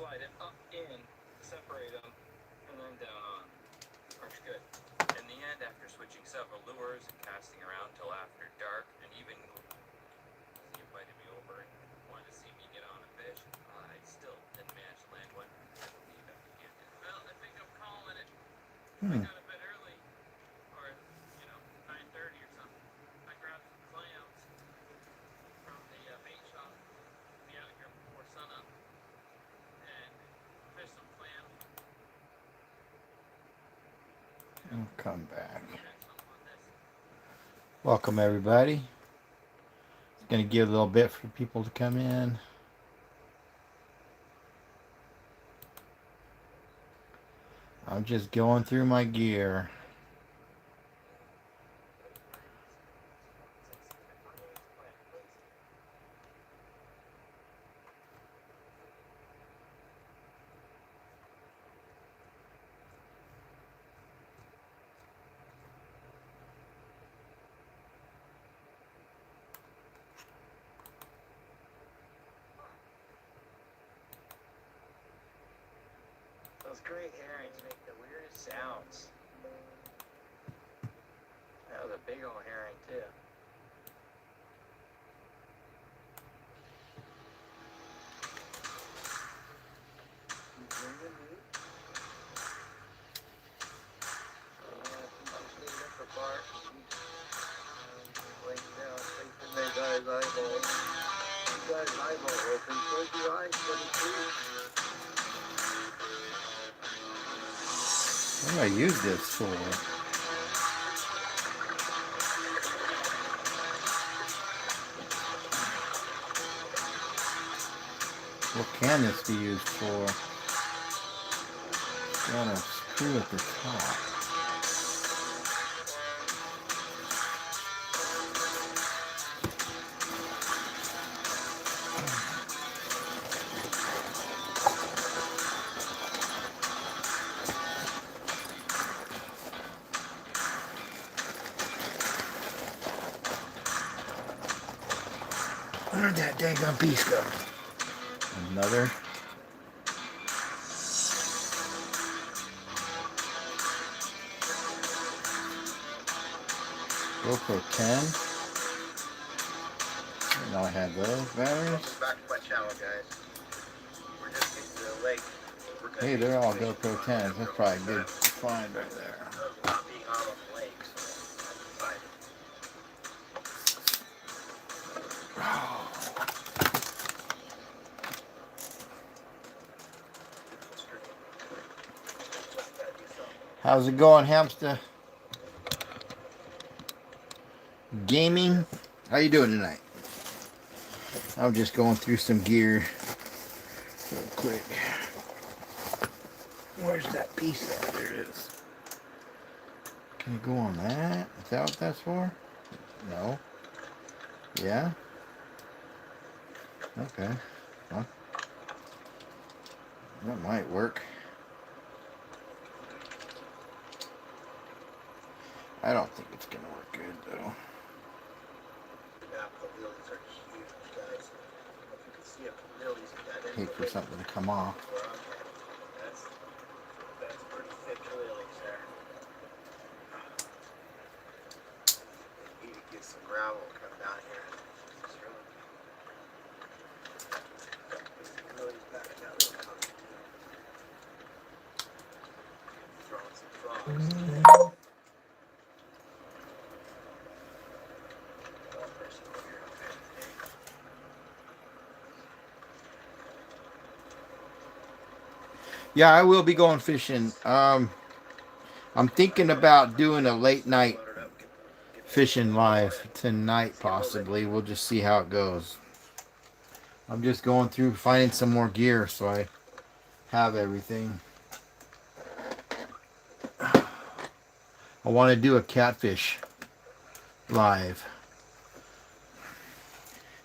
slide it up in, separate them, and then down on. Works good. In the end, after switching several lures and casting around till after dark, and even he invited me over and wanted to see me get on a fish, I still didn't manage to land one. I believe after he did. Well, I think I'm calling it. I got a bit early, or 9:30 or something. I grabbed some clams from the bait shop. Be out here before sunup and fish some clams. I'll come back. Welcome everybody. It's going to give a little bit for people to come in. I'm just going through my gear. Those great herrings make the weirdest sounds. That was a big old herring too. What do I use this for? What can this be used for? Got a screw at the top. Where'd that daggone piece go? Another. GoPro 10. Now I have those batteries. Welcome back to my channel, guys. We're just getting to the lake. Hey, they're all GoPro 10s. That's probably a good find right there. Not being out on the lake, so I'm excited. How's it going, Hamster? Gaming? How you doing tonight? I'm just going through some gear real quick. Where's that piece at? There it is. Can you go on that? Is that what that's for? No. Yeah? Okay. Well, that might work. I don't think it's gonna work good though. Hate for something to come off. That's pretty thick oilings there. Need to get some gravel come down here. Throwing some frogs. Yeah, I will be going fishing. I'm thinking about doing a late night fishing live tonight, possibly. We'll just see how it goes. I'm just going through finding some more gear so I have everything. I want to do a catfish live.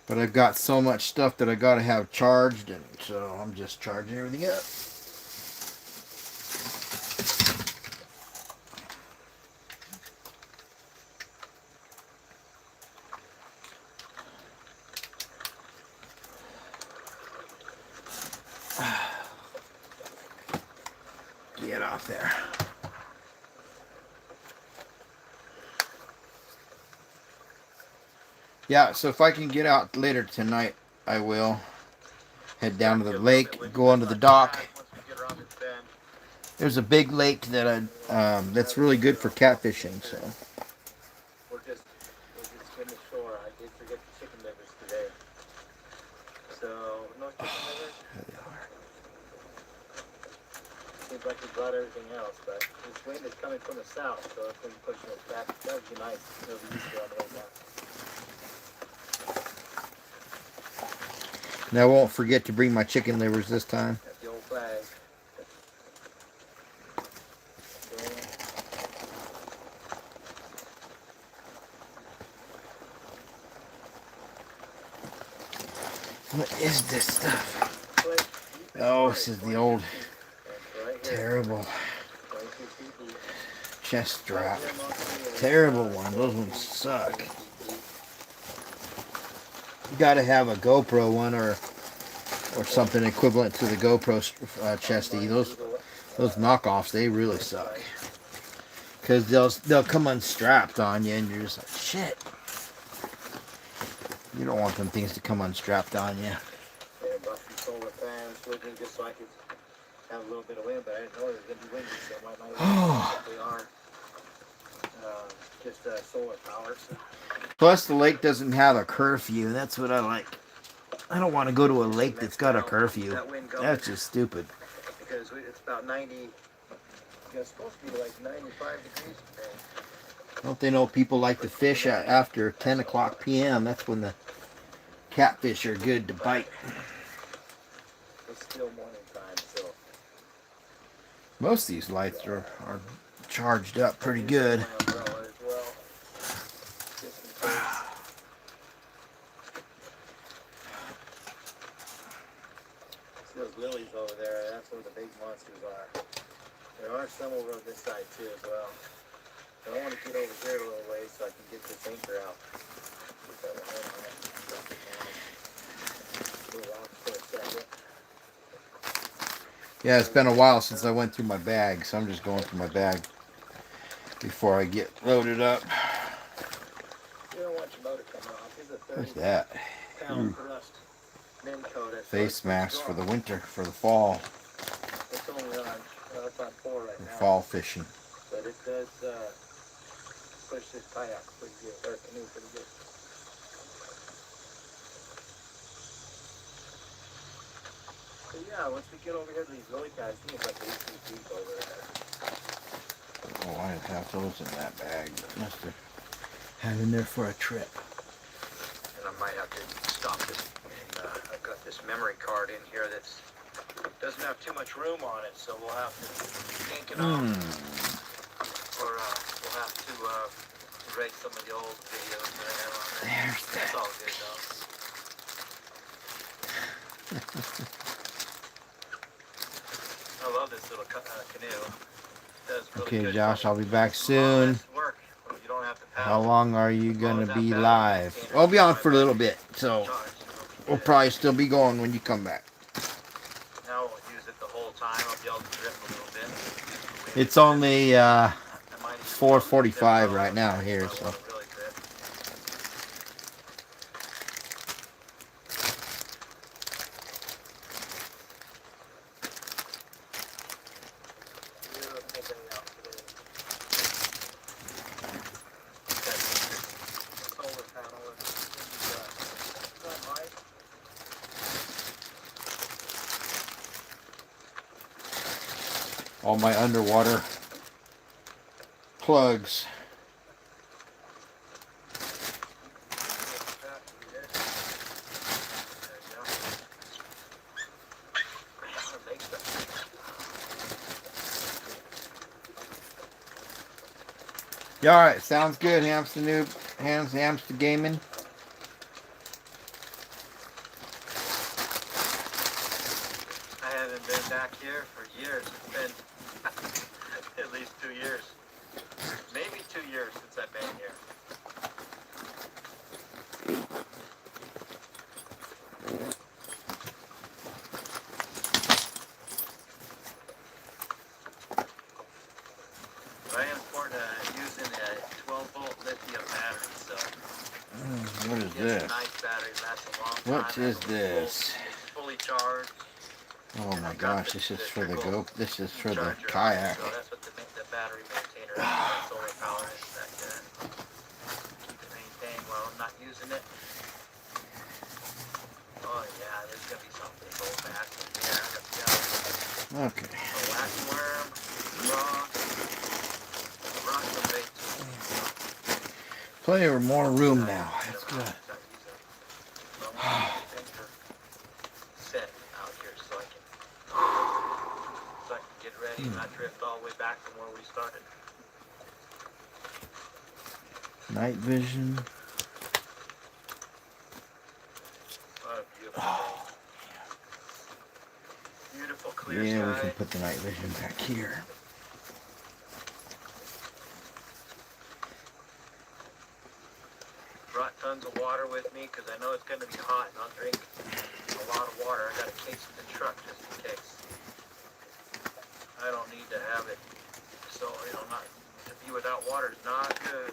But I've got so much stuff that I got to have charged, and so I'm just charging everything up. get off there. Yeah, so if I can get out later tonight, I will. Head down to the lake, go onto the dock. There's a big lake that that's really good for catfishing. So. We're just in the shore. I did forget the chicken livers today. So no chicken livers. There they are. Seems like we brought everything else, but this wind is coming from the south, so it's going to be pushing us back. That would be nice. It'll be easier on the way down. And I won't forget to bring my chicken livers this time. Got the old flag. What is this stuff? Oh, this is the old terrible chest strap. Terrible one. Those ones suck. You got to have a GoPro one or something equivalent to the GoPro chesty. Those knockoffs, they really suck. Because they'll come unstrapped on you and you're just like, shit. You don't want them things to come unstrapped on you. Yeah, brought some solar fans with me just so I could have a little bit of wind, but I didn't know it was going to be windy, so I might not even they are just solar power. So. Plus, the lake doesn't have a curfew. That's what I like. I don't want to go to a lake that's got a curfew. That's just stupid. Because it's about 90, it's supposed to be like 95 degrees today. Don't they know people like to fish after 10 o'clock p.m.? That's when the catfish are good to bite. It's still morning time, so. Most of these lights are charged up pretty good. Those lilies over there, that's where the big monsters are. There are some over on this side too as well. I want to get over here a little ways so I can get this anchor out. Yeah, it's been a while since I went through my bag, so I'm just going through my bag before I get loaded up. You don't want your motor coming off. What's that? Face masks for the winter, for the fall. It's only on, it's on 4 right now. Fall fishing. But it does push this kayak pretty good, or canoe pretty good. So yeah, once we get over here to these lily pads, I think it's like 18 feet over there. Oh, I have those in that bag. Must have had in there for a trip. And I might have to stop this. And, I've got this memory card in here that's doesn't have too much room on it, so we'll have to ink it off. Or we'll have to erase some of the old videos that I have on there. That's all good though. I love this little canoe. It does really Okay, good Josh, work. I'll be back soon. Work. You don't have to How long are you going to be live? I'll be on for a little bit, so we'll probably still be going when you come back. Now we'll use it the whole time. I'll be able to drip a little bit. It's only 4:45 right now here, so. All my underwater plugs. Yeah, all right, sounds good, Hamster Noob, Hamster Gaming. I haven't been back here for years. It's been at least 2 years. Maybe 2 years since I've been here. What is It's this? a nice battery, lasts a long time. What is this? It's fully charged. Oh my gosh, this is for the trickle this is for the charger on it, kayak. so that's what the battery maintainer is. That solar power is that keep it maintained while I'm not using it. Oh yeah, there's gonna be something so fast in here. I got to Okay. a waxworm, rock some bait. Plenty of more room now. That's good. Set out here so I can get ready and not drift all the way back from where we started. Night vision. What a beautiful day. Beautiful clear Yeah, sky. we can put the night vision back here. Brought tons of water with me because I know it's going to be hot and I'll drink a lot of water. I got a case in the truck just in case. I don't need to have it. So, not to be without water is not good.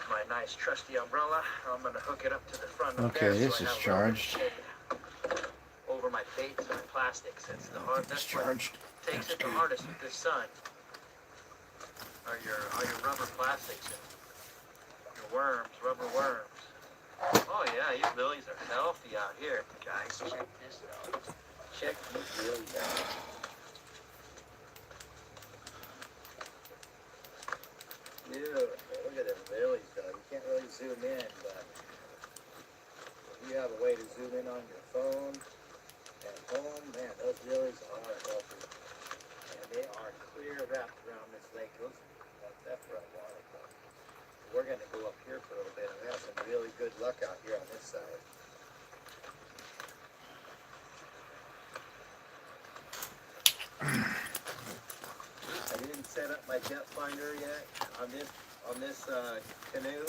My nice trusty umbrella. I'm going to hook it up to the front of Okay, there this so I is have charged. over my baits and my plastics. That's the hard. It's That's what charged. takes it the hardest with this sun. Are your rubber plastics and your worms, rubber worms. Oh yeah, these lilies are healthy out here, guys. Check this out. Check these lilies out. Beautiful. Look at them lilies, though. You can't really zoom in, but if you have a way to zoom in on your phone at home, man, those lilies are healthy. And they are clear wrapped around this lake. That's right water. We're going to go up here for a little bit. We have some really good luck out here on this side. I didn't set up my depth finder yet on this canoe.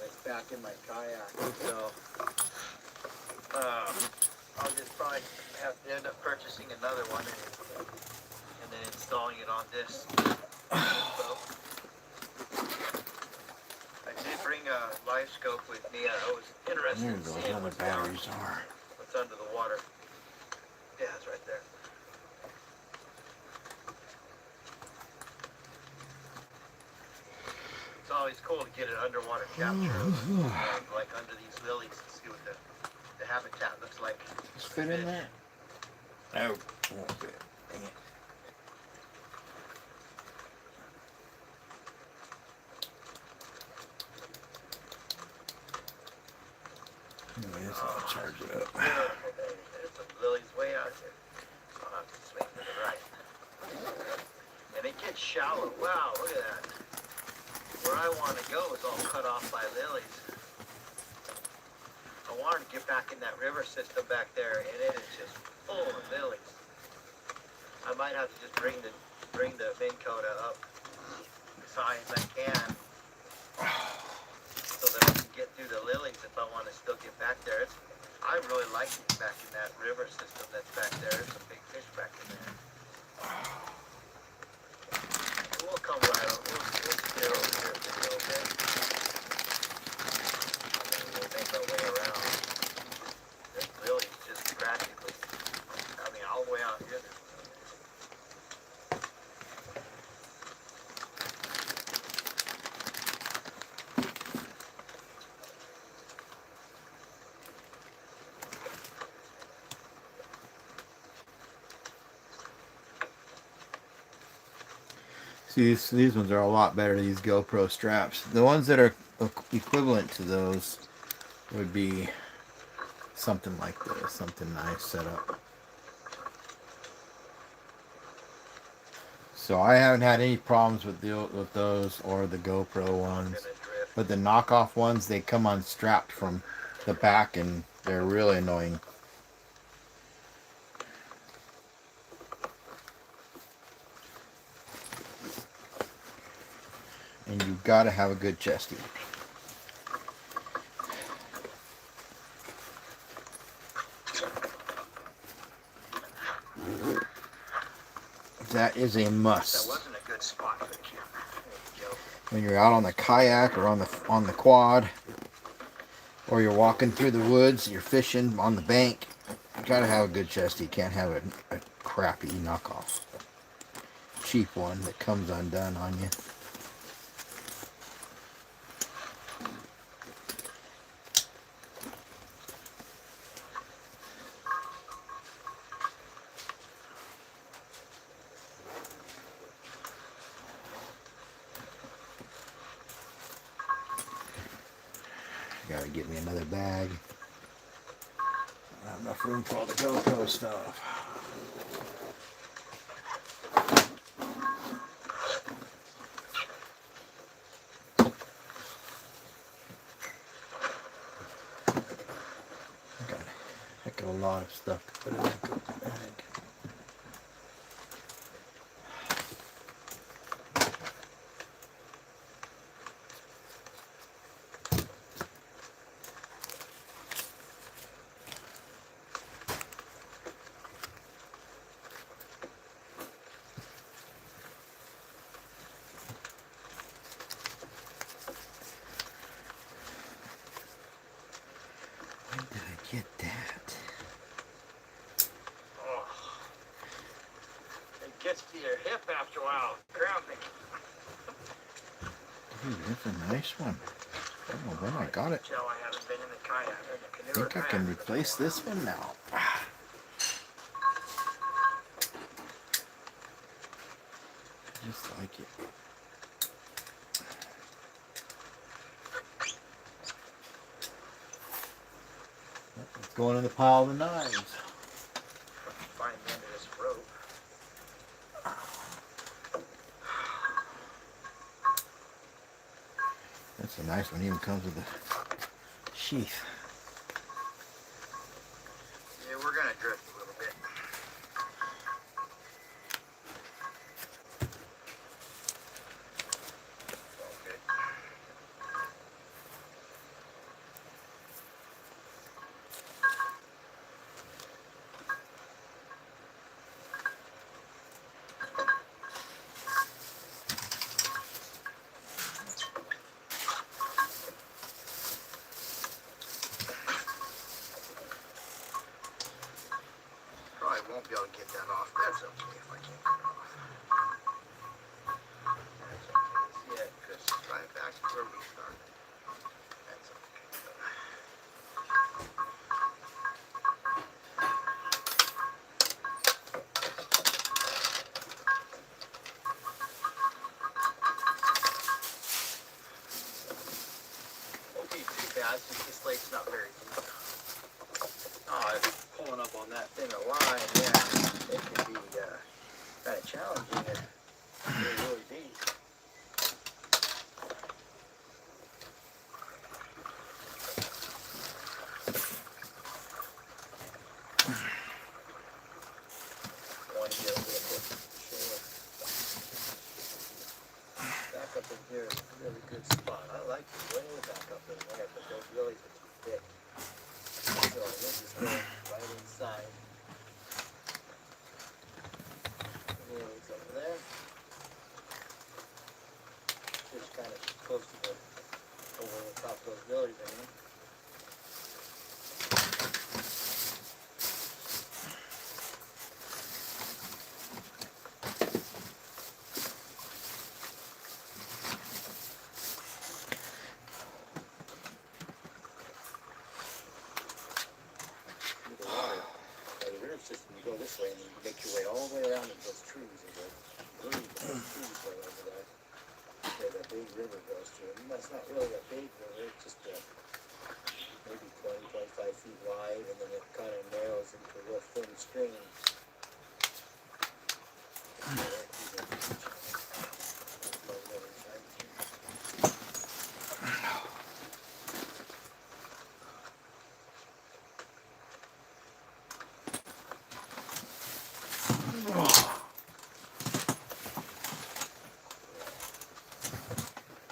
It's back in my kayak, so I'll just probably have to end up purchasing another one and then installing it on this boat. I did bring a live scope with me. I was interested There in those seeing other batteries are. what's under the water. Yeah, it's right there. It's always cool to get an underwater capture, like under these lilies, and see what the habitat looks like. Does fit in there? No, won't fit. Dang it. Anyways, I'll charge it up. Beautiful, baby. There's some lilies way out here. I'll have to swing to the right. And it gets shallow. Wow, look at that. Where I want to go is all cut off by lilies. I wanted to get back in that river system back there, and it is just full of lilies. I might have to just bring the Minn Kota up as high as I can, so that I can get through the lilies if I want to still get back there. I really like it back in that river system that's back there. There's some big fish back in there. We'll come right on. We'll steer over here for a little bit. And then we'll make our way around. There's lilies just practically, all the way out here. See, these ones are a lot better, these GoPro straps. The ones that are equivalent to those would be something like this, something nice set up. So I haven't had any problems with those or the GoPro ones. But the knockoff ones, they come unstrapped from the back and they're really annoying. And you gotta have a good chesty. That is a must. That wasn't a good spot for the camera. There you go. When you're out on the kayak or on the quad, or you're walking through the woods, you're fishing on the bank, you gotta have a good chesty. You can't have a crappy knockoff, cheap one that comes undone on you. Gotta get me another bag. I don't have enough room for all the GoPro stuff. I got a heck of a lot of stuff to put in that GoPro bag. When did I get that? Oh. It gets to your hip after a while, cramping. Dude, that's a nice one. I don't know when I got it. Tell I haven't been in the kayak or the I canoe. think I can replace this one now. Just like it. It's going in the pile of the knives. Find the end of this rope. That's a nice one. Even comes with a sheath. Yeah, we're gonna drift a little bit. All good. Probably won't be able to get that off. That's okay if I can't get it off. That's okay. Yeah, because right back to where we started. That's okay. Won't be too bad since this lake's not very deep. Oh, pulling up on that thinner line, yeah, it can be kind of challenging if you're really deep. Want to get a little bit sure. Back up in here is a really good spot. I like it way back up in there, but those lilies are too thick. So this is going right inside. The lilies over there. Just kind of close to the, over the top of those lilies, I mean. The water, the river system, you go this way and you make your way all the way around into those trees. There's a green trees right over there. Where that big river goes through. And that's not really a big river, it's just maybe 20, 25 feet wide, and then it kind of narrows into a real thin stream.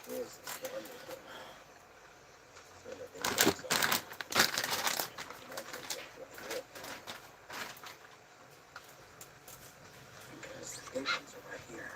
Here's So that they can sell. And I think that's what it is. Because the stations are right here.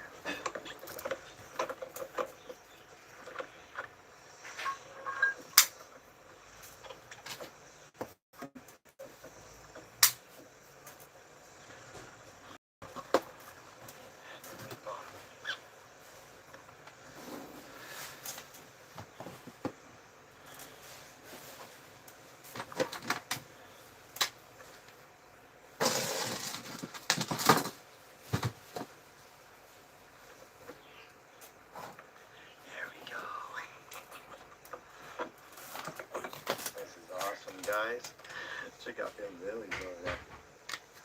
There we go. This is awesome, guys. Check out them lilies over there.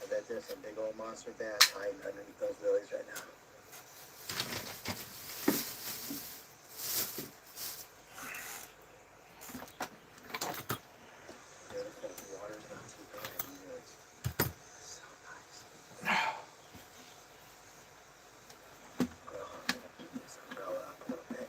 I bet there's some big old monster bats hiding underneath those lilies right now. Beautiful. The water's not too bad either. It's so nice. Well, I'm gonna keep this umbrella up a little bit.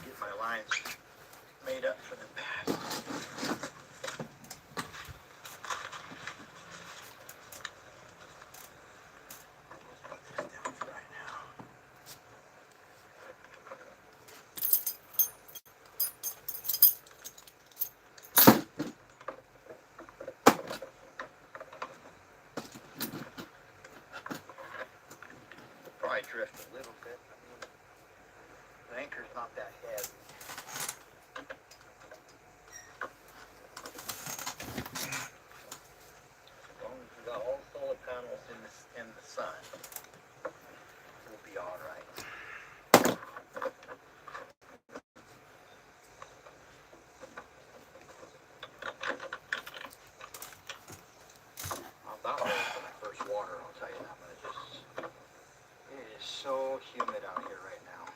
Get my lines made up for the bats. Put this down for right now. Probably drift a little bit. I mean, the anchor's not that heavy. As long as we got all solar panels in the sun, we'll be all right. I'm about ready for my first water, I'll tell you that much. It is so humid out here right now.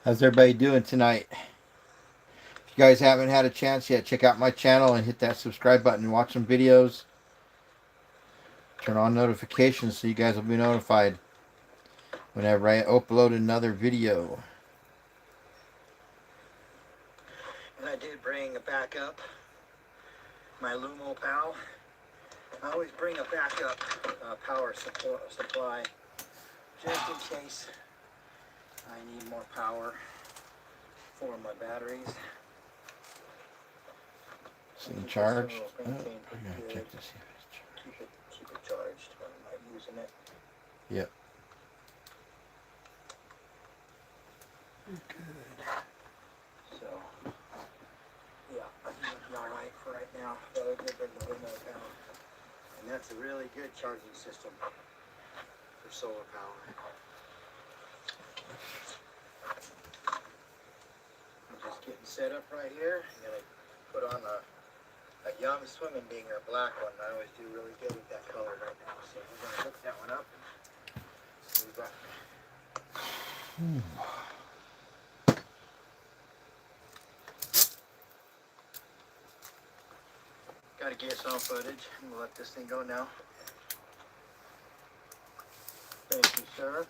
How's everybody doing tonight? If you guys haven't had a chance yet, check out my channel and hit that subscribe button and watch some videos. Turn on notifications so you guys will be notified whenever I upload another video. And I did bring a backup, my Lumo Pal. I always bring a backup power supply just in case I need more power for my batteries. Is it charged? This Oh, little I thing came gotta pretty check good. to see if it's charged. Keep it charged when I'm not using it. Yep. So, yeah, I think it'll be alright for right now. But I did bring the Lumo Pal. And that's a really good charging system for solar power. I'm just getting set up right here. I'm gonna put on a young swimming dinger, black one. I always do really good with that color right now. So we're gonna hook that one up and move back. Try to get some footage. We'll let this thing go now. Thank you, sir.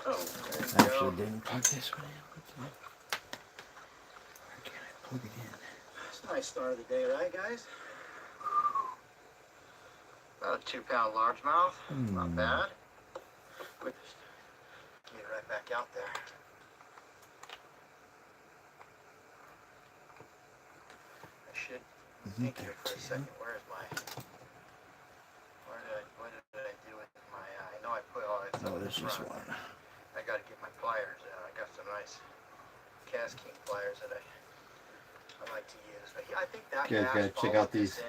Oh, there you Actually, go. didn't plug this one in. Where can I plug it in? It's a nice start of the day, right, guys? About a 2-pound largemouth. Not bad. Get it right back out there. I should think here for a second. Where did I do with my? I know I put all that stuff. No, in there's the just front. one. I got to get my pliers out. I got some nice Cast King pliers that I like to use. But yeah, I think that You guys bass gotta check followed out this these. in.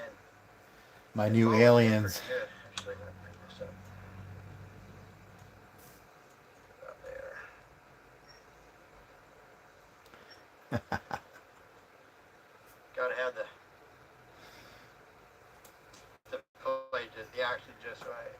My It new followed in aliens. pretty good. Actually, I'm gonna bring this up. About there. Gotta have the play the action just right.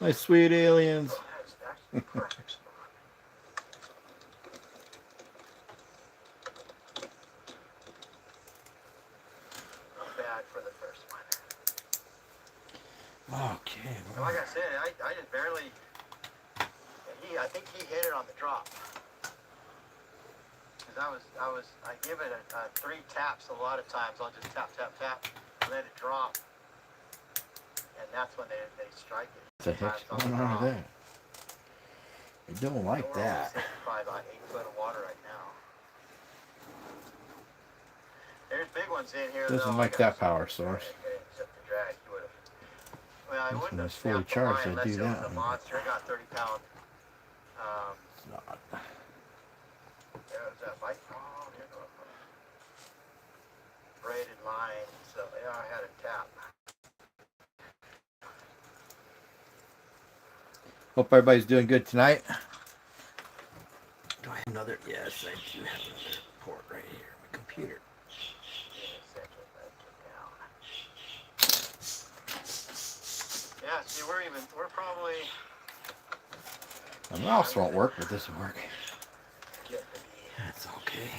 My sweet aliens. That's actually perfect spot. Not bad for the first one. Okay. And like I said, I just barely. I think he hit it on the drop. Cause I give it a 3 taps a lot of times. I'll just tap, tap, tap, let it drop, and that's when they strike it. What the heck's going on with that? I don't like We're only that. sitting probably about 8 foot of water right now. There's big ones in here. Doesn't though. like that power source. Except the drag, you would have. Well, I This wouldn't one have is fully snapped the charged, line I unless do it that was a one. monster. I got 30-pound. It's not. There's that bite. Oh, there goes a braided line. So yeah, I had a tap. Hope everybody's doing good tonight. Do I have another? Yes, I do have another port right here. My computer. Yeah, see, we're probably My mouse won't work, but this will work. getting to be That's okay.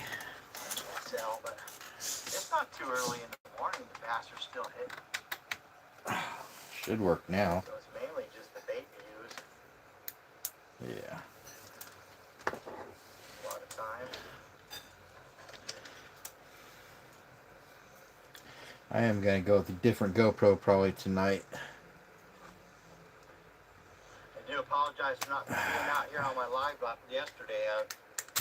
sell, but it's not too early in the morning. The bass are still hitting. Should work now. So it's mainly just the bait we use Yeah. a lot of times. I am going to go with a different GoPro probably tonight. I do apologize for not being out here on my live yesterday.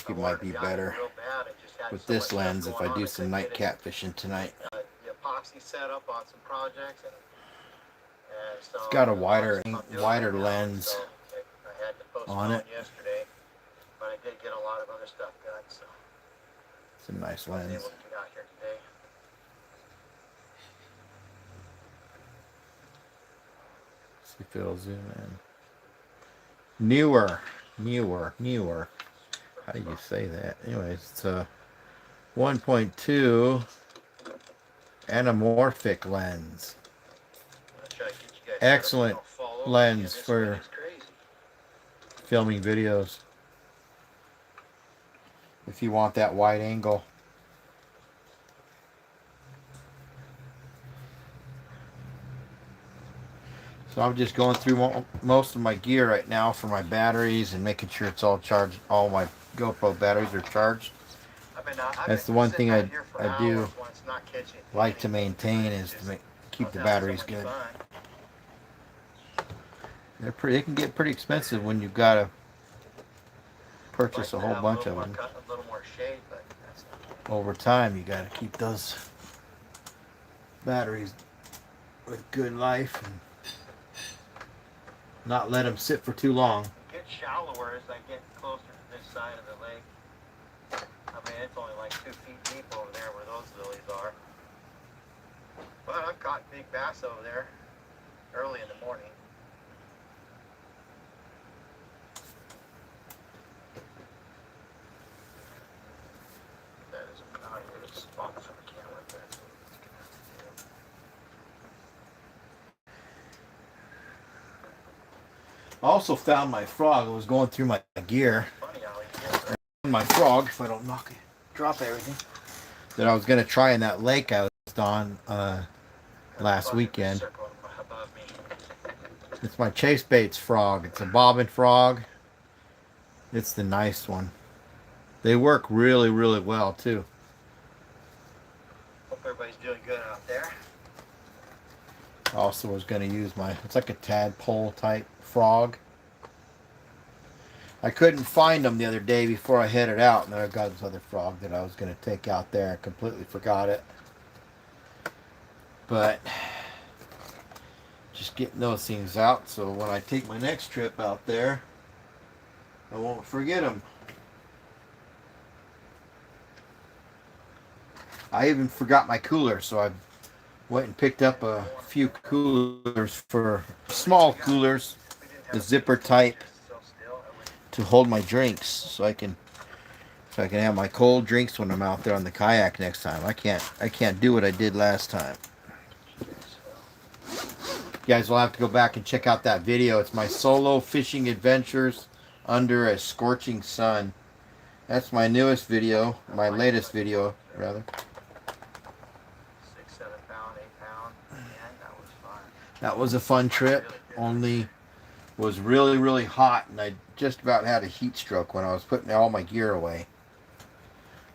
It might be better real bad. I just had with so this much lens stuff if going I on, do I some couldn't night get it. catfishing tonight. The epoxy set up on some projects, and so It's got a the wider projects I'm doing wider right now, lens so I had to postpone on it. yesterday, but I did get a lot of other stuff done, so It's a nice I was lens. able to get out here today. See if it'll zoom in. Newer. How do you say that? Anyways, it's a 1.2 anamorphic lens. I'll try to get you guys Excellent set up so you don't fall over. lens Yeah, this for wind is crazy. filming videos. If you want that wide angle. So I'm just going through most of my gear right now for my batteries and making sure it's all charged. All my GoPro batteries are charged. That's the one thing I do like to maintain is to keep the batteries good. They can get pretty expensive when you've got to purchase a whole bunch of them. Over time, you got to keep those batteries with good life and not let them sit for too long. It gets shallower as I get closer to this side of the lake. I mean, it's only like 2 feet deep over there where those lilies are. But I've caught big bass over there early in the morning. That is not a good spot for the camera. That's what it's gonna have to do. I also found my frog. I was going through my gear. Funny how he gets it. My frog, if I don't drop everything, that I was going to try in that lake I was on last weekend. Circle above me. It's my Chase Baits frog. It's a bobbin frog. It's the nice one. They work really, really well too. Hope everybody's doing good out there. Also was going to use it's like a tadpole type frog. I couldn't find them the other day before I headed out, and then I got this other frog that I was going to take out there. I completely forgot it. But just getting those things out so when I take my next trip out there, I won't forget them. I even forgot my cooler, so I went and picked up a few coolers for small coolers, the zipper type, to hold my drinks, so I can have my cold drinks when I'm out there on the kayak next time. I can't do what I did last time. You guys will have to go back and check out that video. It's my solo fishing adventures under a scorching sun. That's my newest video, my latest video rather. 6, 7 pound, 8 pound. Yeah, that was fun. That was a fun trip. Only was really, really hot, and I just about had a heat stroke when I was putting all my gear away.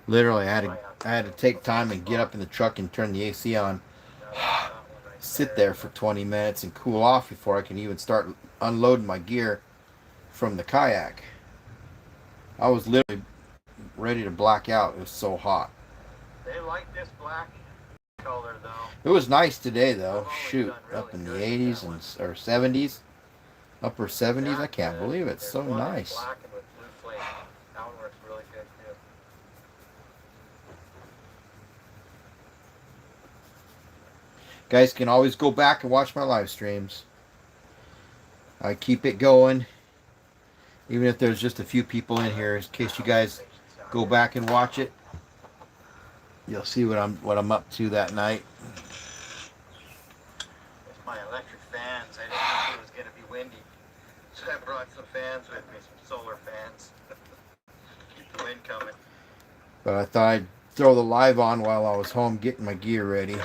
Literally, I had to take time and get up in the truck and turn the AC on, sit there for 20 minutes and cool off before I can even start unloading my gear from the kayak. I was literally ready to black out. It was so hot. They like this black color though. It was nice today though. Shoot, up in the 80s or 70s, upper 70s. I can't believe it. It's so nice. Black and with blue flake. That one works really good too. Guys can always go back and watch my live streams. I keep it going, even if there's just a few people in here. In case you guys go back and watch it, you'll see what I'm up to that night. It's my electric fans. I didn't think it was gonna be windy, so I brought some fans with me, some solar fans. Keep the wind coming. But I thought I'd throw the live on while I was home getting my gear ready.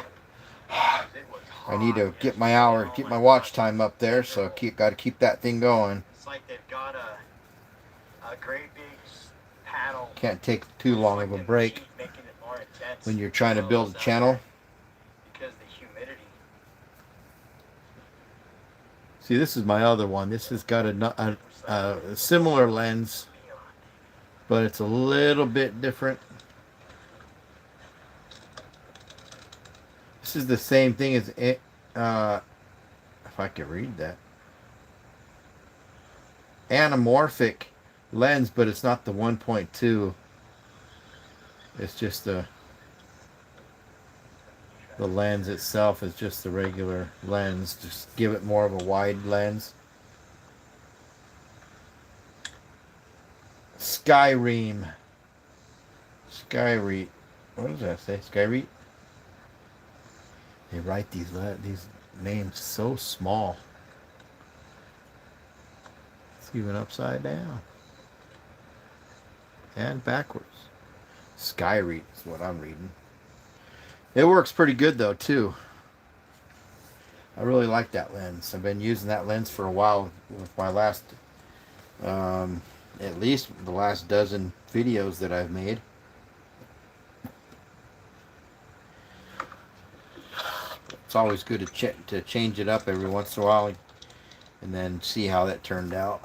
I need to get my watch time up there, so got to keep that thing going. It's like they've got a great big paddle. Can't take too long of a break Making it more intense when you're trying to build a channel. because the humidity. See, this is my other one. This has got a similar lens, but it's a little bit different. This is the same thing as it. If I could read that, anamorphic lens, but it's not the 1.2. It's just the lens itself is just the regular lens. Just give it more of a wide lens. Skyream. What does that say? Skyream. They write these names so small. It's even upside down. And backwards. Skyread is what I'm reading. It works pretty good though too. I really like that lens. I've been using that lens for a while with my last, at least the last dozen videos that I've made. It's always good to change it up every once in a while and then see how that turned out.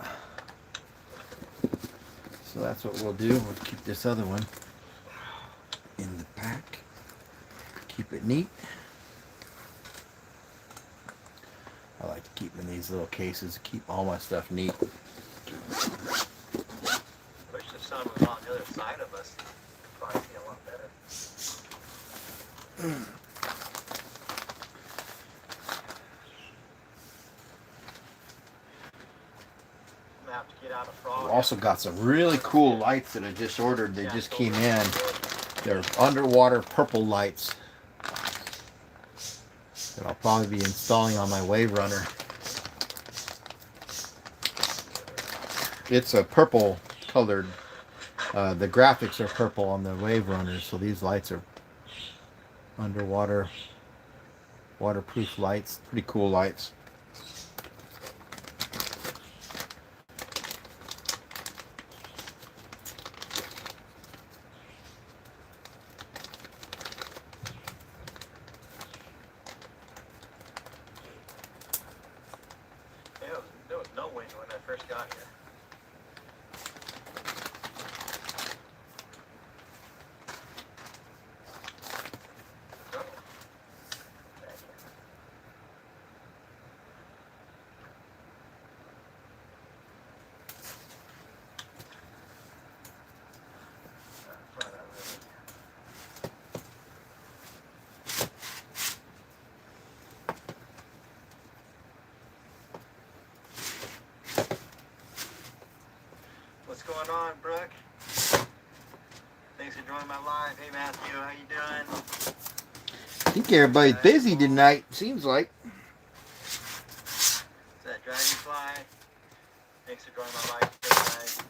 So that's what we'll do. We'll keep this other one in the pack. Keep it neat. I like to keep in these little cases, keep all my stuff neat. Wish the sun was on the other side of us. It'd probably be a lot better. I've also got some really cool lights that I just ordered. They just came in. They're underwater purple lights that I'll probably be installing on my wave runner. It's a purple colored. The graphics are purple on the wave runners, so these lights are underwater, waterproof lights. Pretty cool lights. There was no wind when I first got here. Oh, back here. Front of it. What's going on, Brooke? Thanks for joining my live. Hey, Matthew, how you doing? I think everybody's busy tonight. Seems like. Is that Dragonfly? Thanks for joining my live tonight.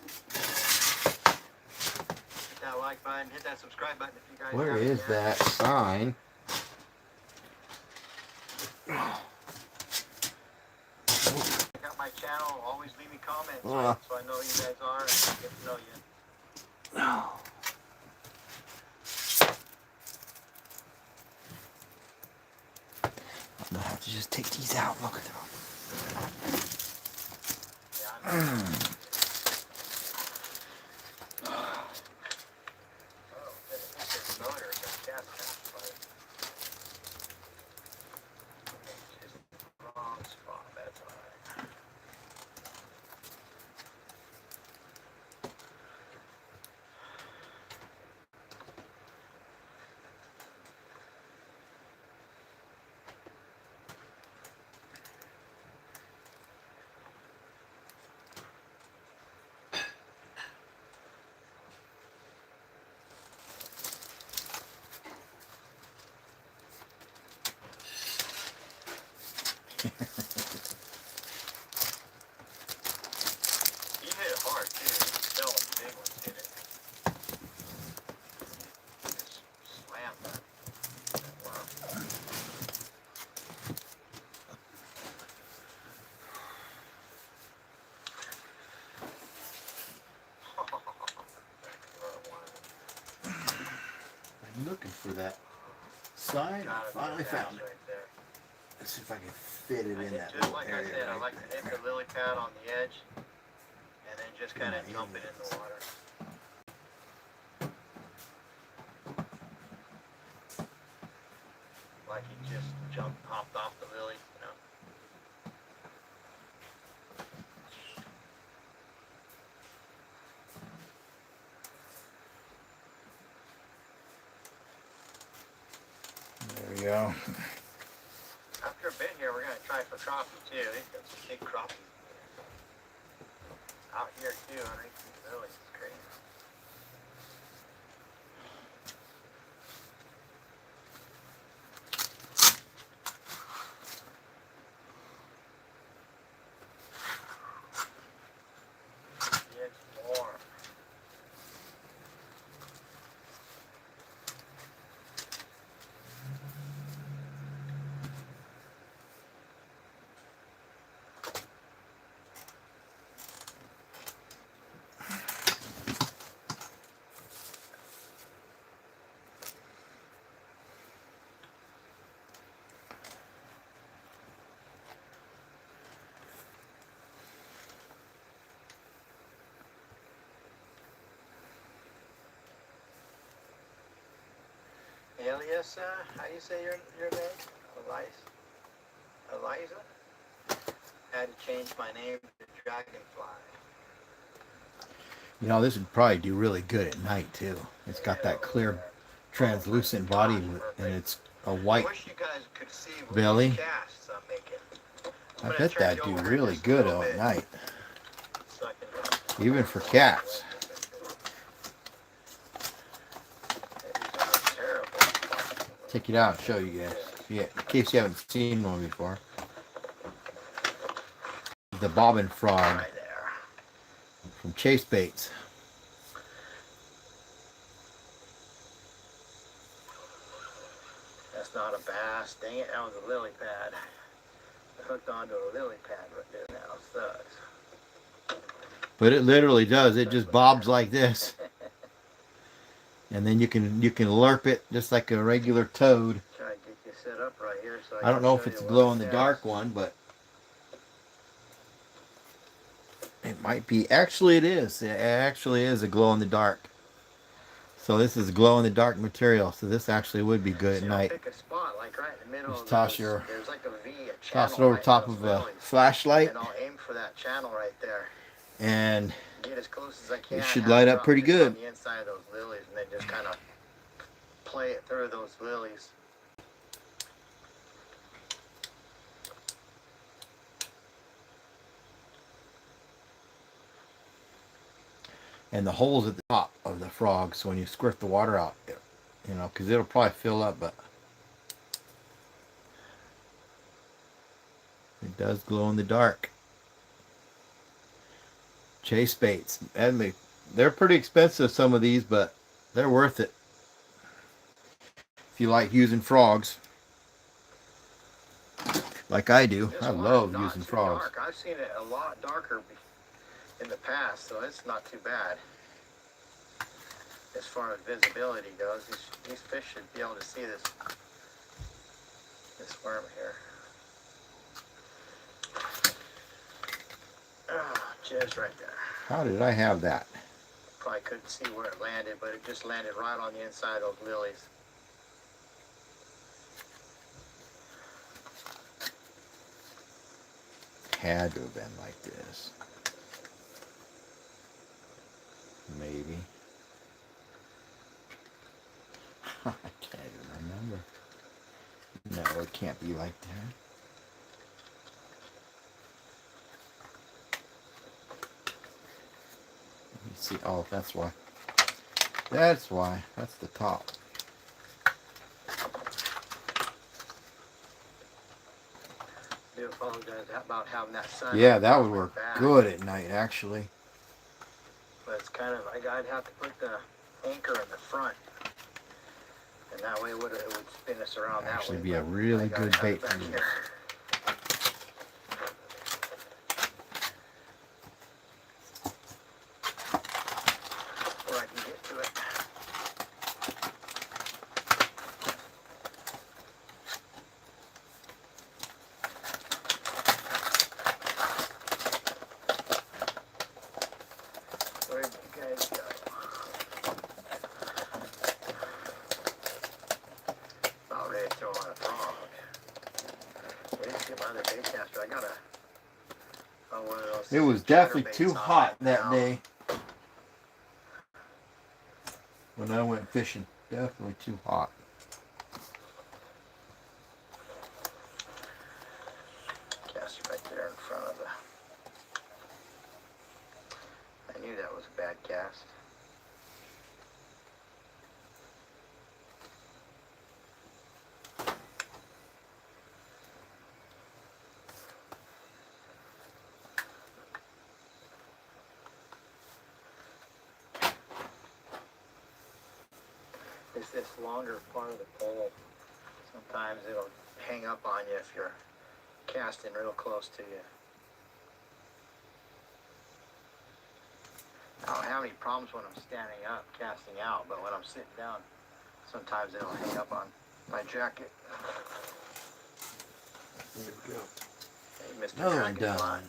Hit that like button, hit that subscribe button if you guys Where haven't is yet. that sign? Check out my channel. Always leave me comments so I know who you guys are and get to know you. I'm gonna have to just take these out. Look at them. Yeah, I know. Oh, this motor got gas tapped, but it's just the wrong spot. That's all right. You hit it hard too. Still a big one hit it. Just slammed that. Wow. I'm looking for that sign. I finally found it. Right there. Let's see if I can fit it I in hit, that just little like I area. said, I right like to hit there. the lily pad on the edge and then just kind of Yeah, dump it in the water. Like he just hopped off the lily, you know. There we go. After a bit here, we're gonna try for crappie too. They've got some big crappies out here too underneath these lilies. It's crazy. It's warm. Alias, how do you say your name? Eliza? Had to change my name to Dragonfly. You know, this would probably do really good at night too. It's got that clear, translucent body, and it's a I white wish you guys could see what belly. these casts I'm making. I bet that'd do really good at night, So I can even for cats. Take it out and show you guys. Yeah, in case you haven't seen one before. The bobbin frog. Right there. chase baits. That's not a bass. Dang it, that was a lily pad. I hooked onto a lily pad right there now. Sucks. But it literally does. It just bobs like this. And then you can lerp it just like a regular toad. Try to get you set up right here so I don't know can if show it's a you glow what in it the does. dark one, but it might be. Actually, it is. It actually is a glow in the dark. So this is glow in the dark material. So this actually would be good at See, I'll night. pick a spot like right in the middle Just of toss those. your There's like a V, a toss channel it over right in top those of a lilies. flashlight, And I'll aim for that channel right there. and Get as close as I can. it should have it light up drop pretty just good. on the inside of those lilies, and then just kind of play it through those lilies. And the holes at the top of the frog, so when you squirt the water out, you know, because it'll probably fill up, but it does glow in the dark. Chase baits. They're pretty expensive, some of these, but they're worth it. If you like using frogs, like I do. This I water's love not using too frogs. dark. I've seen it a lot darker in the past, so it's not too bad. As far as visibility goes, these fish should be able to see this worm here. Ah, just right there. How did I have that? Probably couldn't see where it landed, but it just landed right on the inside of those lilies. Had to have been like this. Maybe. I can't even remember. No, it can't be like that. Let me see. Oh, that's why. That's why. That's the top. I do apologize about having that sun. Yeah, that would on my work back. good at night, actually. But it's kind of, I'd have to put the anchor in the front. And that way it would spin us around that way. Actually be a but really I gotta good have bait it back for you. here. Where I can get to it. Where'd you guys go? About ready to throw on a frog. Let's get my other bait caster. I got one of those. It was definitely too hot that day when I went fishing. Definitely too hot. Caster right there in front of the. I knew that was a bad cast. It's this longer part of the pole. Sometimes it'll hang up on you if you're casting real close to you. I don't have any problems when I'm standing up casting out, but when I'm sitting down, sometimes it'll hang up on my jacket. There we go. Hey, Mr. Another one Dragonfly. done.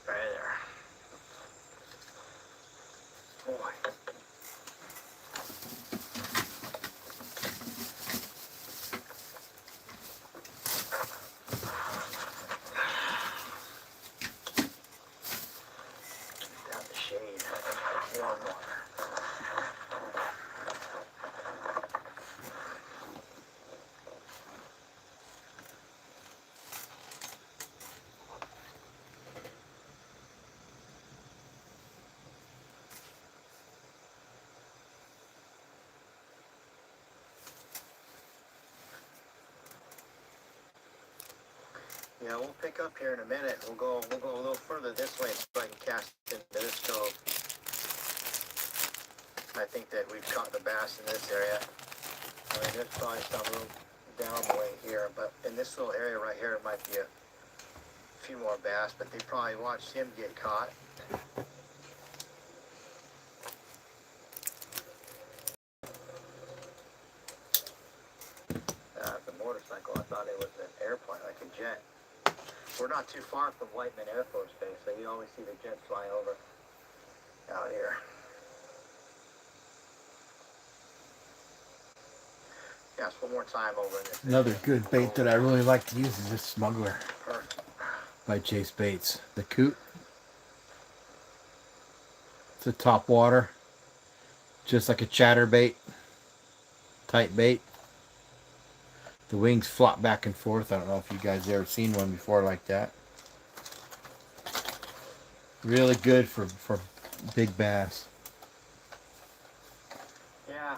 Right there. Boy. Yeah, we'll pick up here in a minute. We'll go a little further this way so I can cast into this cove. I think that we've caught the bass in this area. I mean, there's probably some little down the way here, but in this little area right here, it might be a few more bass, but they probably watched him get caught. The motorcycle, I thought it was an airplane, like a jet. We're not too far from Whiteman Air Force Base, so you always see the jets fly over out here. Yes, one more time over in this. Another good bait that I really like to use is this Smuggler Perfect. by Chase Baits. The coot. It's a top water, just like a chatterbait type bait. The wings flop back and forth. I don't know if you guys ever seen one before like that. Really good for big bass. Yeah,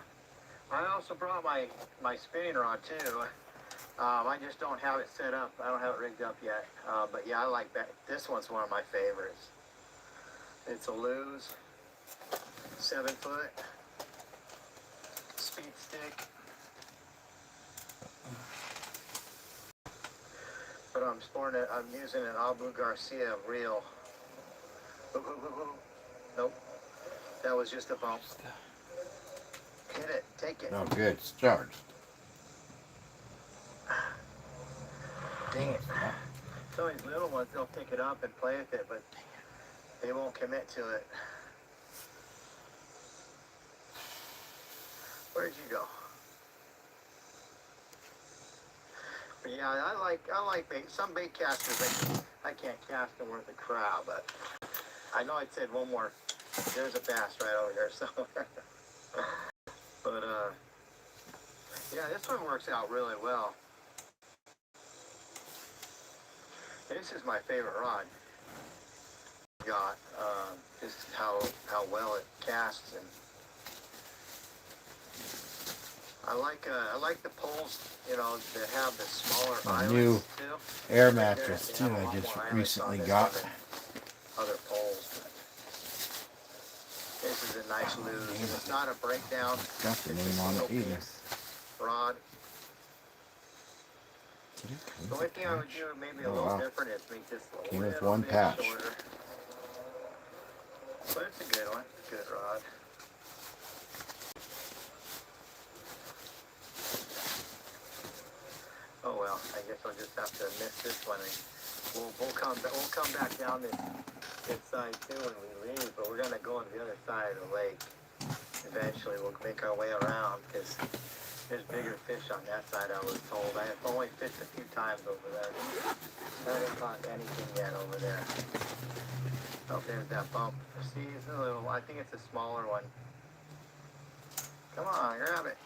I also brought my spinning rod too. I just don't have it set up. I don't have it rigged up yet. But yeah, I like that. This one's one of my favorites. It's a Lew's 7-foot speed stick. But I'm using an Abu Garcia reel. Ooh, ooh, ooh, ooh. Nope. That was just a bump. Hit it. Take it. Oh, good. It's charged. Dang it. Some of these little ones, they'll pick it up and play with it, but they won't commit to it. Where'd you go? But yeah, I like bait. Some bait casters, I can't cast them worth a crowd, but I know I said one more. There's a bass right over here somewhere. But yeah, this one works out really well. This is my favorite rod. Got just how well it casts, and I like the poles, you know, that have the smaller islands New too. air Right there, mattress they too. have a I lot just more islands recently on this got. than other poles. This is a nice Lew's, and it's not a breakdown. Got the It's a name on it single either. piece rod. The only thing I would do maybe a Oh, little wow. different is make this a Came with little one bit patch. shorter. But it's a good one. It's a good rod. Oh well, I guess I'll just have to miss this one. We'll come back down this side too when we leave, but we're gonna go on the other side of the lake. Eventually, we'll make our way around because there's bigger fish on that side. I was told. I have only fished a few times over there. I haven't caught anything yet over there. Oh, there's that bump. See, it's a little. I think it's a smaller one. Come on, grab it.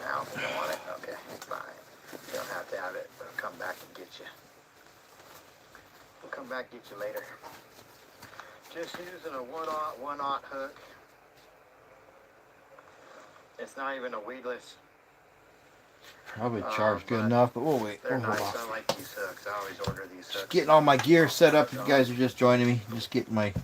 Now, you don't want it? Okay, fine. You don't have to have it, but I'll come back and get you. We'll come back and get you later. Just using a 1/0 hook. It's not even a weedless. Probably charged good enough, but we'll wait. They're We'll hold nice. I off. like these hooks. I always order these hooks. Just getting all my gear set up. You guys are just joining me. Just getting my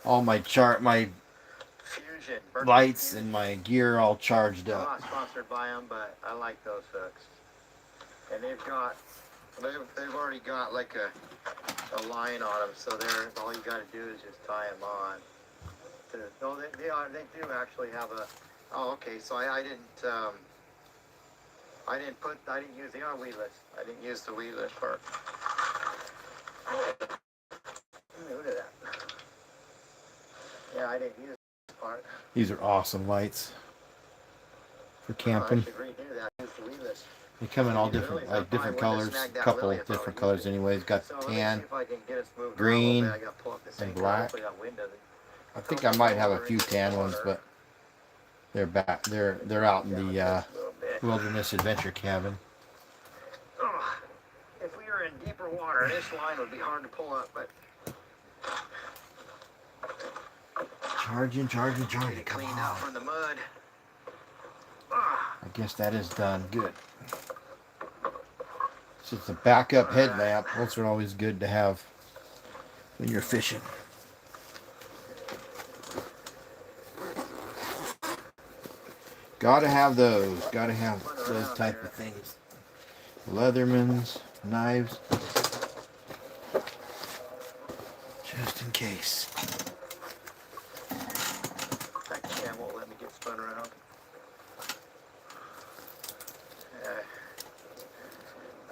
all my Fusion. Berkeley lights Fusion. and my gear all charged I'm up. not sponsored by them, but I like those hooks. And they've already got like a line on them, so all you got to do is just tie them on. No, they do actually have a. Oh, okay. So I didn't use. They are weedless. I didn't use the weedless part. Look at that. Yeah, I didn't use this part. These are awesome lights for I camping. should redo that. Use the weedless. They come in all different, like different colors. A couple different colors, anyways. Got So let me see tan. if I can get us moved green, around a little bit. I gotta pull up this and thing, black. hopefully that window- I think I might have a few tan ones, but they're back. They're out in the A little bit. Wilderness Adventure cabin. Oh, if we were in deeper water, this line would be hard to pull up, but Charging. Come cleaned out on. from the mud. Ah, I guess that is done. Good. Just a backup headlamp. Those are always good to have when you're fishing. Gotta have those. Gotta have those type of things. Leathermans, knives. Just in case. That cam won't let me get spun around.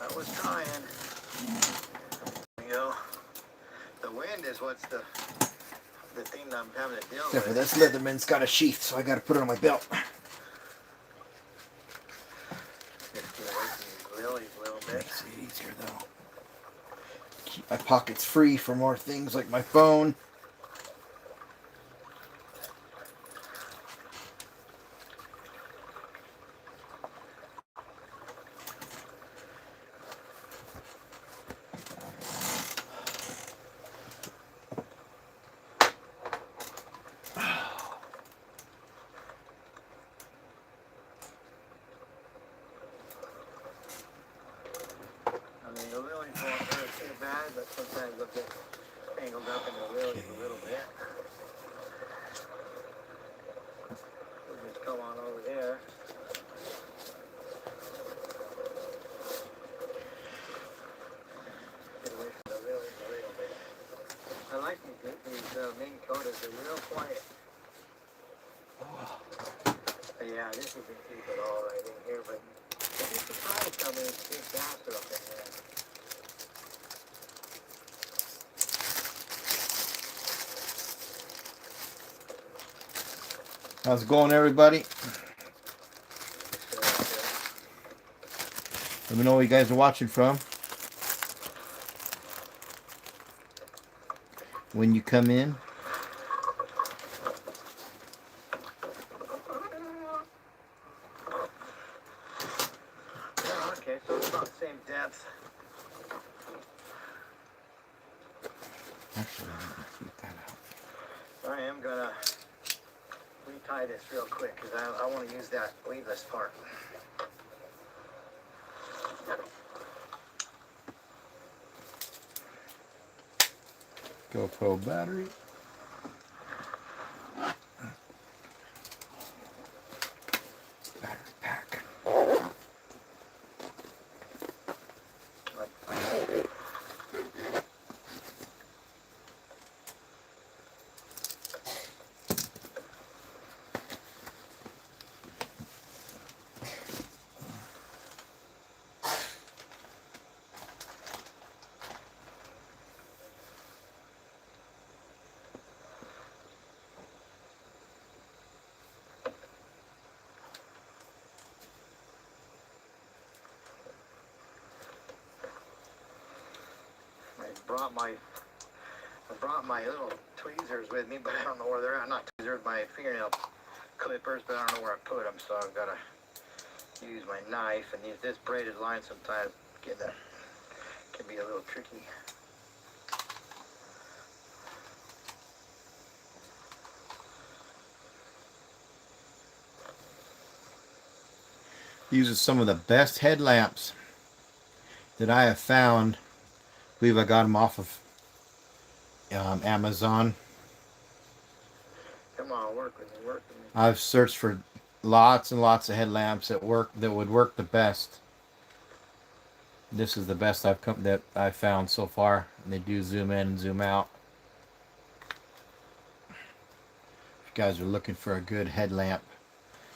I was trying. There you go. The wind is what's the thing that I'm having to deal Except for with. this Leatherman's got a sheath, so I gotta put it on my belt. Just get away from these lilies a little bit. Makes it easier though. Keep my pockets free for more things like my phone. I mean, the lilies won't hurt too bad, but sometimes they'll get tangled up in the lilies a little bit. We'll just come on over there. Get away from the lilies a little bit. I like these main coaters. They're real quiet. But yeah, this isn't deep at all right in here, but I'd be surprised how many big bass are up in there. How's it going, everybody? Let me know where you guys are watching from. When you come in. Oh, okay, so it's about the same depth. Actually, let me keep that out. I am gonna retie this real quick because I want to use that weedless part. GoPro battery. Battery pack. I brought my little tweezers with me, but I don't know where they're at. Not tweezers, my fingernail clippers, but I don't know where I put them, so I've got to use my knife. And this braided line sometimes can be a little tricky. These are some of the best headlamps that I have found. I believe I got them off of Amazon. Come on, work with me, work with me. I've searched for lots and lots of headlamps that would work the best. This is the best I've found so far. And they do zoom in and zoom out. If you guys are looking for a good headlamp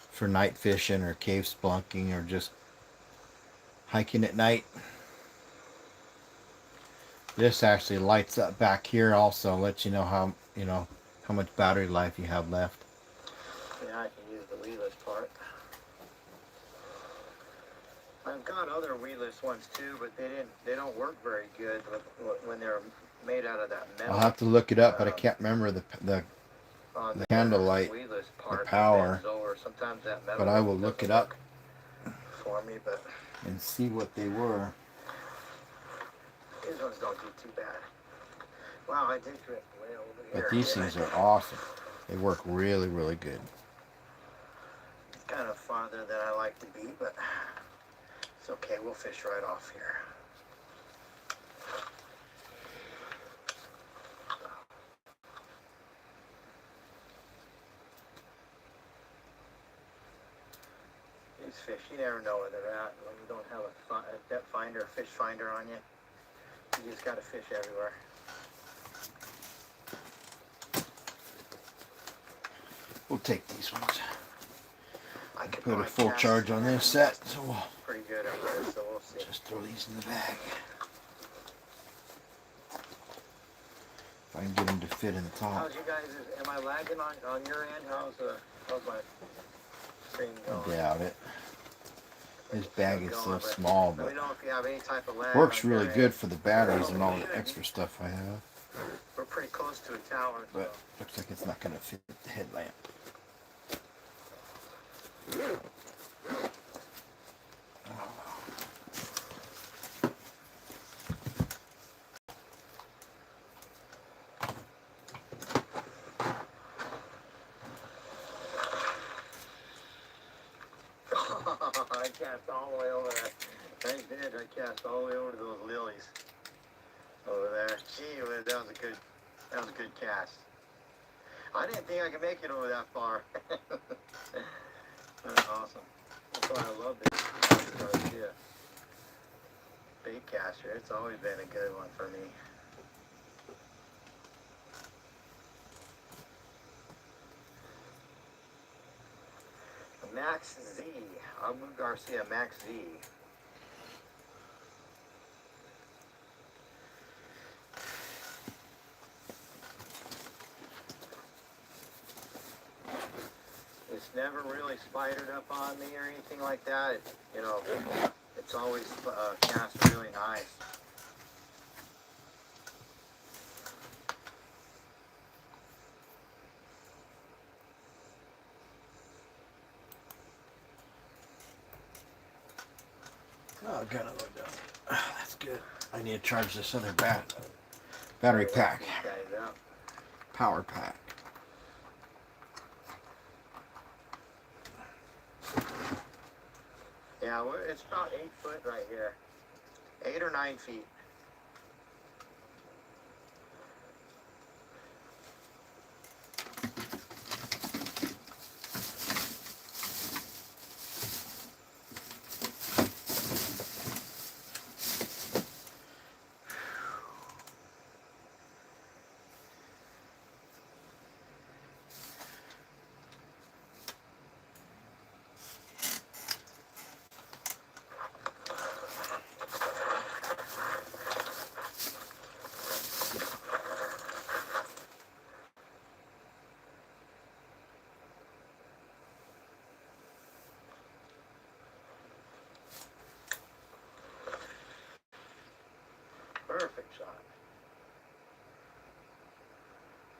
for night fishing or cave spelunking or just hiking at night. This actually lights up back here also, lets you know how much battery life you have left. Yeah, I can use the weedless part. I've got other weedless ones too, but they don't work very good when they're made out of that metal. I'll have to look it up, but I can't remember the candlelight, weedless part, the power. over. Sometimes that metal But I will look it up for me, but and see what they were. these ones don't do too bad. Wow, I did drift way over here. But these things are awesome. They work really, really good. It's kind of farther than I like to be, but it's okay. We'll fish right off here. these fish. You never know where they're at when you don't have a depth finder, a fish finder on you. You just got to fish everywhere. We'll take these ones. I could Put a probably full cast charge on this set, so we'll pretty good up there, so we'll see. just throw these in the bag. If I can get them to fit in the top. How's you guys? Am I lagging on your end? How's my screen I going? doubt it. This bag is so Going, small, let but me know if you have any type of lag. works on really your good end. for the batteries and all the extra stuff I have. We're pretty close to a tower, so. But looks like it's not going to fit the headlamp. I cast all the way over there. I did. I cast all the way over to those lilies over there. Gee, that was a good cast. I didn't think I could make it over that far. That's awesome. That's why I love this. Yeah. Bait caster. It's always been a good one for me. Max Z. Abu Garcia Max Z. It's never really spidered up on me or anything like that. It's always cast really nice. Oh, got another down. That's good. I need to charge this other battery pack. These guys out. Power pack. Yeah, it's about 8 foot right here. 8 or 9 feet. Perfect shot.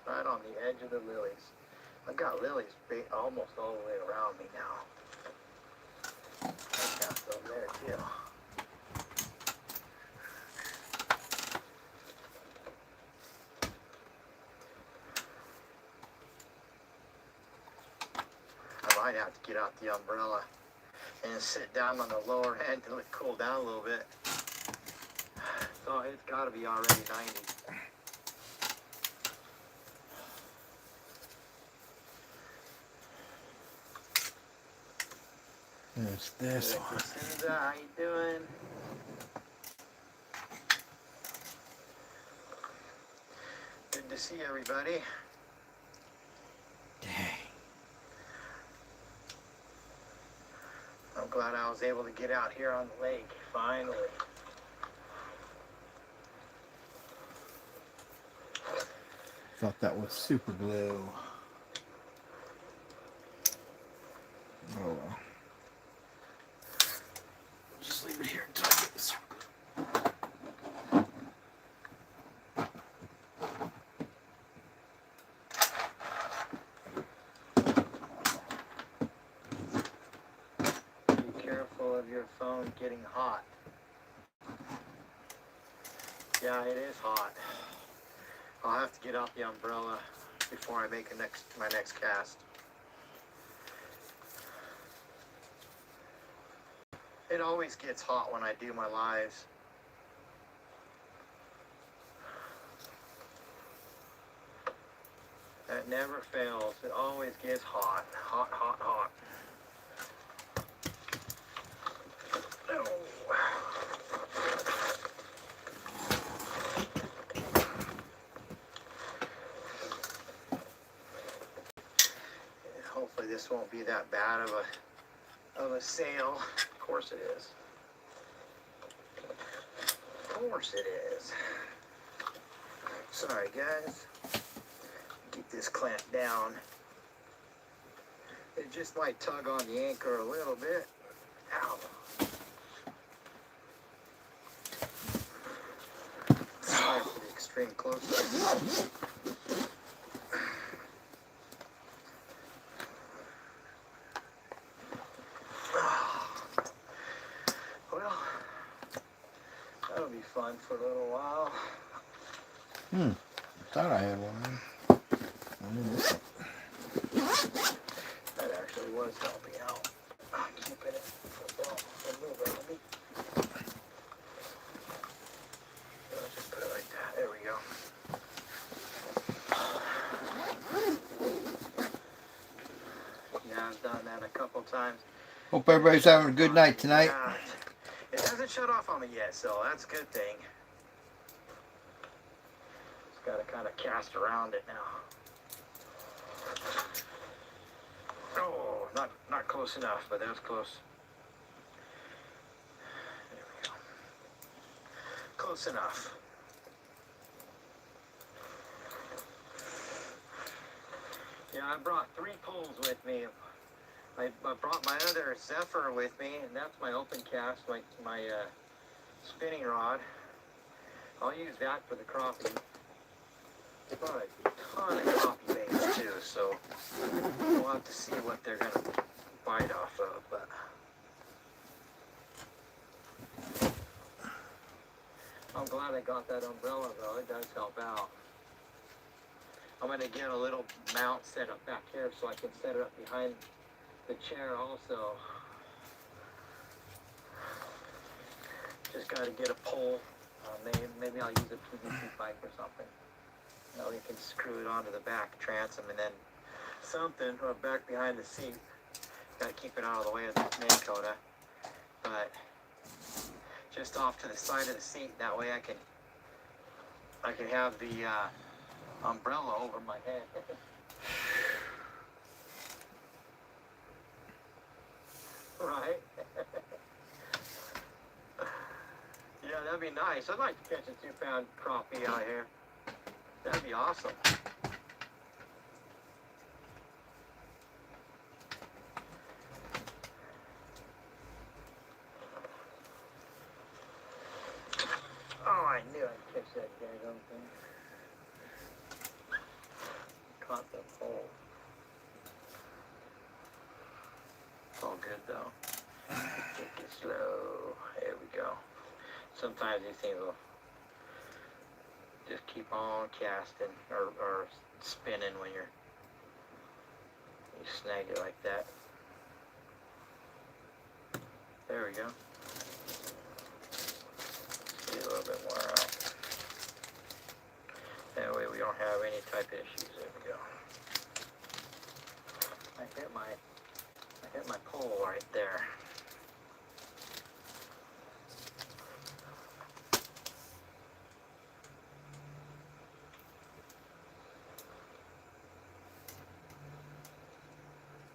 Right on the edge of the lilies. I've got lilies almost all the way around me now. I cast over there too. I might have to get out the umbrella and sit down on the lower end till it cool down a little bit. So it's got to be already 90. There's this one. Susan, how you doing? Good to see everybody. Dang. I'm glad I was able to get out here on the lake, finally. Thought that was super glue. Oh well. Just leave it here until I get the super glue. Be careful of your phone getting hot. Yeah, it is hot. I'll have to get out the umbrella before I make my next cast. It always gets hot when I do my lives. That never fails. It always gets hot. Hot, hot, hot. this won't be that bad of a sail. Of course it is. Of course it is. Sorry guys. Keep this clamped down. It just might tug on the anchor a little bit. Ow. Sorry for the extreme close-up. Well, that'll be fun for a little while. Thought I had one. That actually was helping out. I'm keeping it from moving. I'll just put it like that. There we go. Yeah, I've done that a couple times. Hope everybody's having a good night tonight. Yeah, it hasn't shut off on me yet, so that's a good thing. Just gotta kind of cast around it now. Oh, not close enough, but that was close. There we go. Close enough. Yeah, I brought 3 poles with me. I brought my other Zephyr with me, and that's my open cast, my spinning rod. I'll use that for the crappie. I brought a ton of crappie baits too, so we'll have to see what they're gonna bite off of. But I'm glad I got that umbrella though. It does help out. I'm gonna get a little mount set up back here so I can set it up behind the chair also. Just gotta get a pole. Maybe I'll use a PVC pipe or something. Now we can screw it onto the back transom and then something back behind the seat. Gotta keep it out of the way of the main coda. But just off to the side of the seat, that way I can have the umbrella over my head. Right? Yeah, that'd be nice. I'd like to catch a 2-pound crappie out here. That'd be awesome. Oh, I knew I'd catch that daggone thing. Caught the pole. It's all good though. Take it slow. There we go. Sometimes these things will just keep on casting or spinning when you snag it like that. There we go. Get a little bit more out. That way we don't have any type of issues. There we go. I hit my pole right there.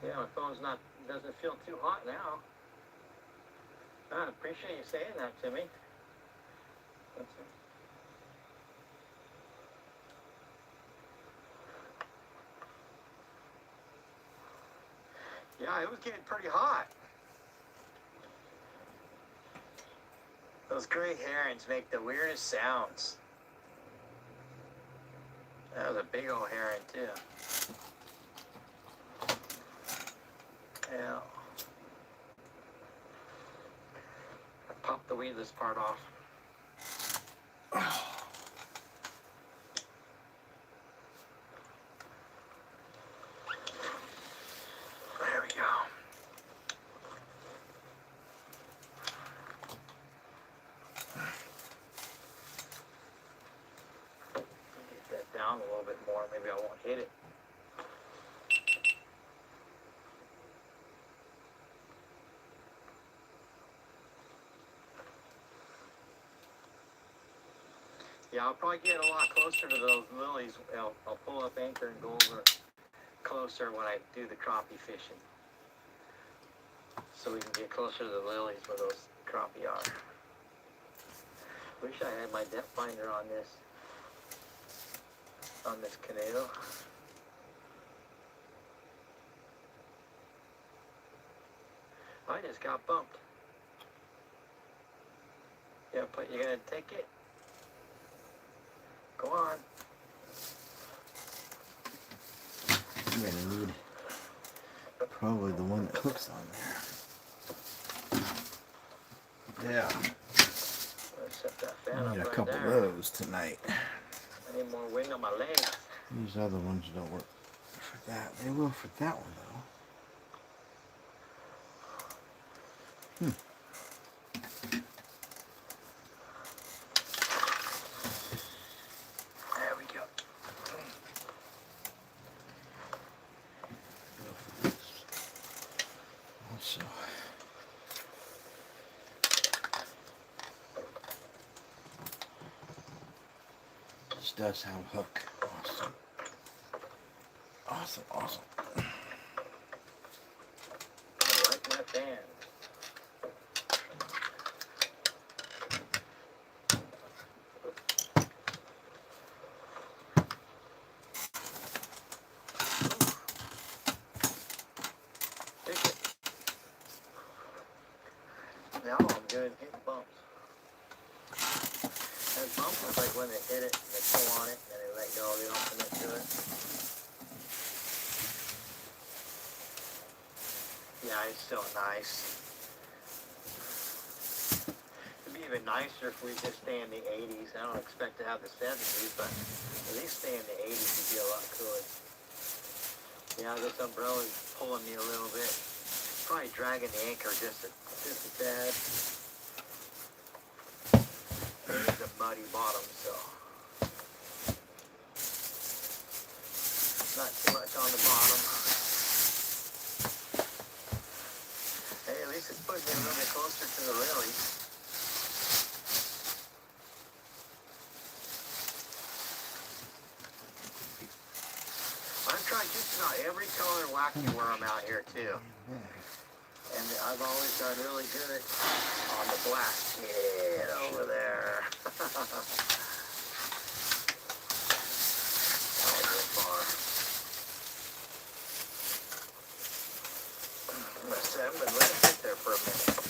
Yeah, my phone's doesn't feel too hot now. I appreciate you saying that to me. That's it. Yeah, it was getting pretty hot. Those gray herons make the weirdest sounds. That was a big old heron too. Yeah. I popped the weedless part off. There we go. Get that down a little bit more, maybe I won't hit it. Yeah, I'll probably get a lot closer to those lilies. I'll pull up anchor and go over a closer when I do the crappie fishing. So we can get closer to the lilies where those crappie are. Wish I had my depth finder on this canoe. I just got bumped. Yeah, but you're gonna take it? Go on. I'm gonna need probably the one that hooks on there. Yeah. Set that fan I up need a right couple there. of those tonight. I need more wind on my legs. These other ones don't work for that. They will for that one though. There we go. Also, this does have a hook. Awesome. Awesome, awesome. I like my fan. Take it. Now all I'm doing is hitting bumps. Those bumps look like when they hit it, they pull on it, and they let go, they don't commit to it. Yeah, it's still nice. It'd be even nicer if we just stay in the 80s. I don't expect to have the 70s, but at least stay in the 80s would be a lot cooler. Yeah, this umbrella's pulling me a little bit. Probably dragging the anchor just a tad. It's a muddy bottom, so not too much on the bottom. Hey, at least it's putting me a little bit closer to the lilies. I've tried just about every color wacky worm out here too. And I've always done really good on the black. Get over there. I'll go far. I'm going to let it sit there for a minute.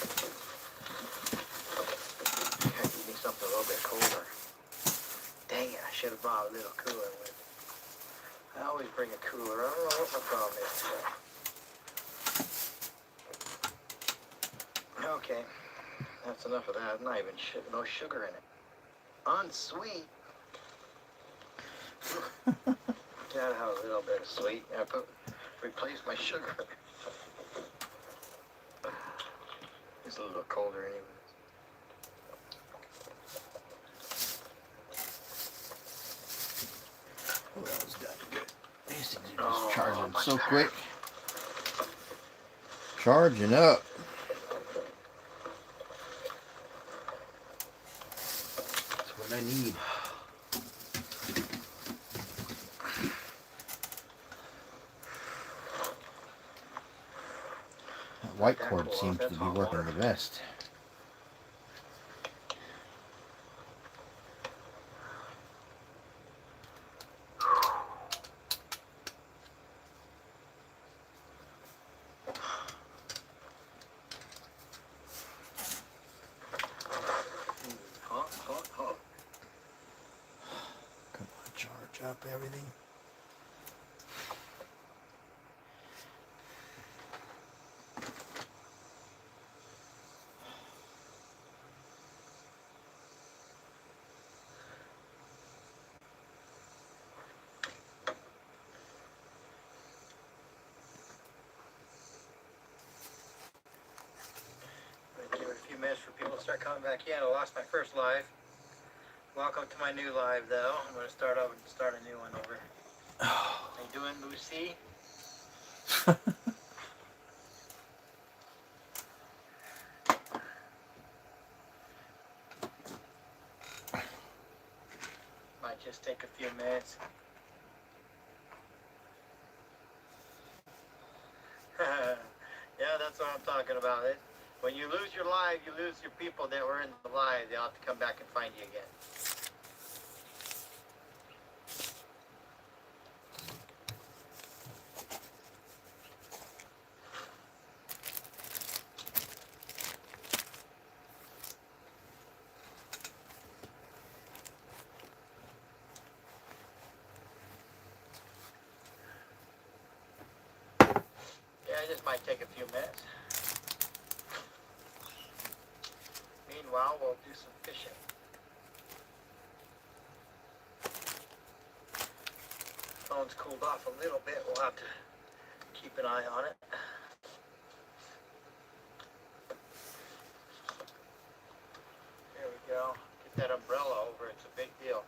I need something a little bit cooler. Dang it, I should have brought a little cooler with me. I always bring a cooler. I don't know what my problem is today. Okay, that's enough of that. Not even no sugar in it. Unsweet. Gotta have a little bit of sweet. I replace my sugar. It's a little colder anyways. Oh, that was done good. These things are just charging so quick. Charging up. That's what I need. That white cord seems to be working the best. Come on, charge up everything. Give it a few minutes for people to start coming back in. I lost my first live. Welcome to my new live, though. I'm going to start a new one over. How you doing, Lucy? Might just take a few minutes. about it. When you lose your live, you lose your people that were in the live. They'll have to come back and find you again. Yeah, this might take a few minutes. Meanwhile, we'll do some fishing. Phone's cooled off a little bit. We'll have to keep an eye on it. There we go. Get that umbrella over. It's a big deal.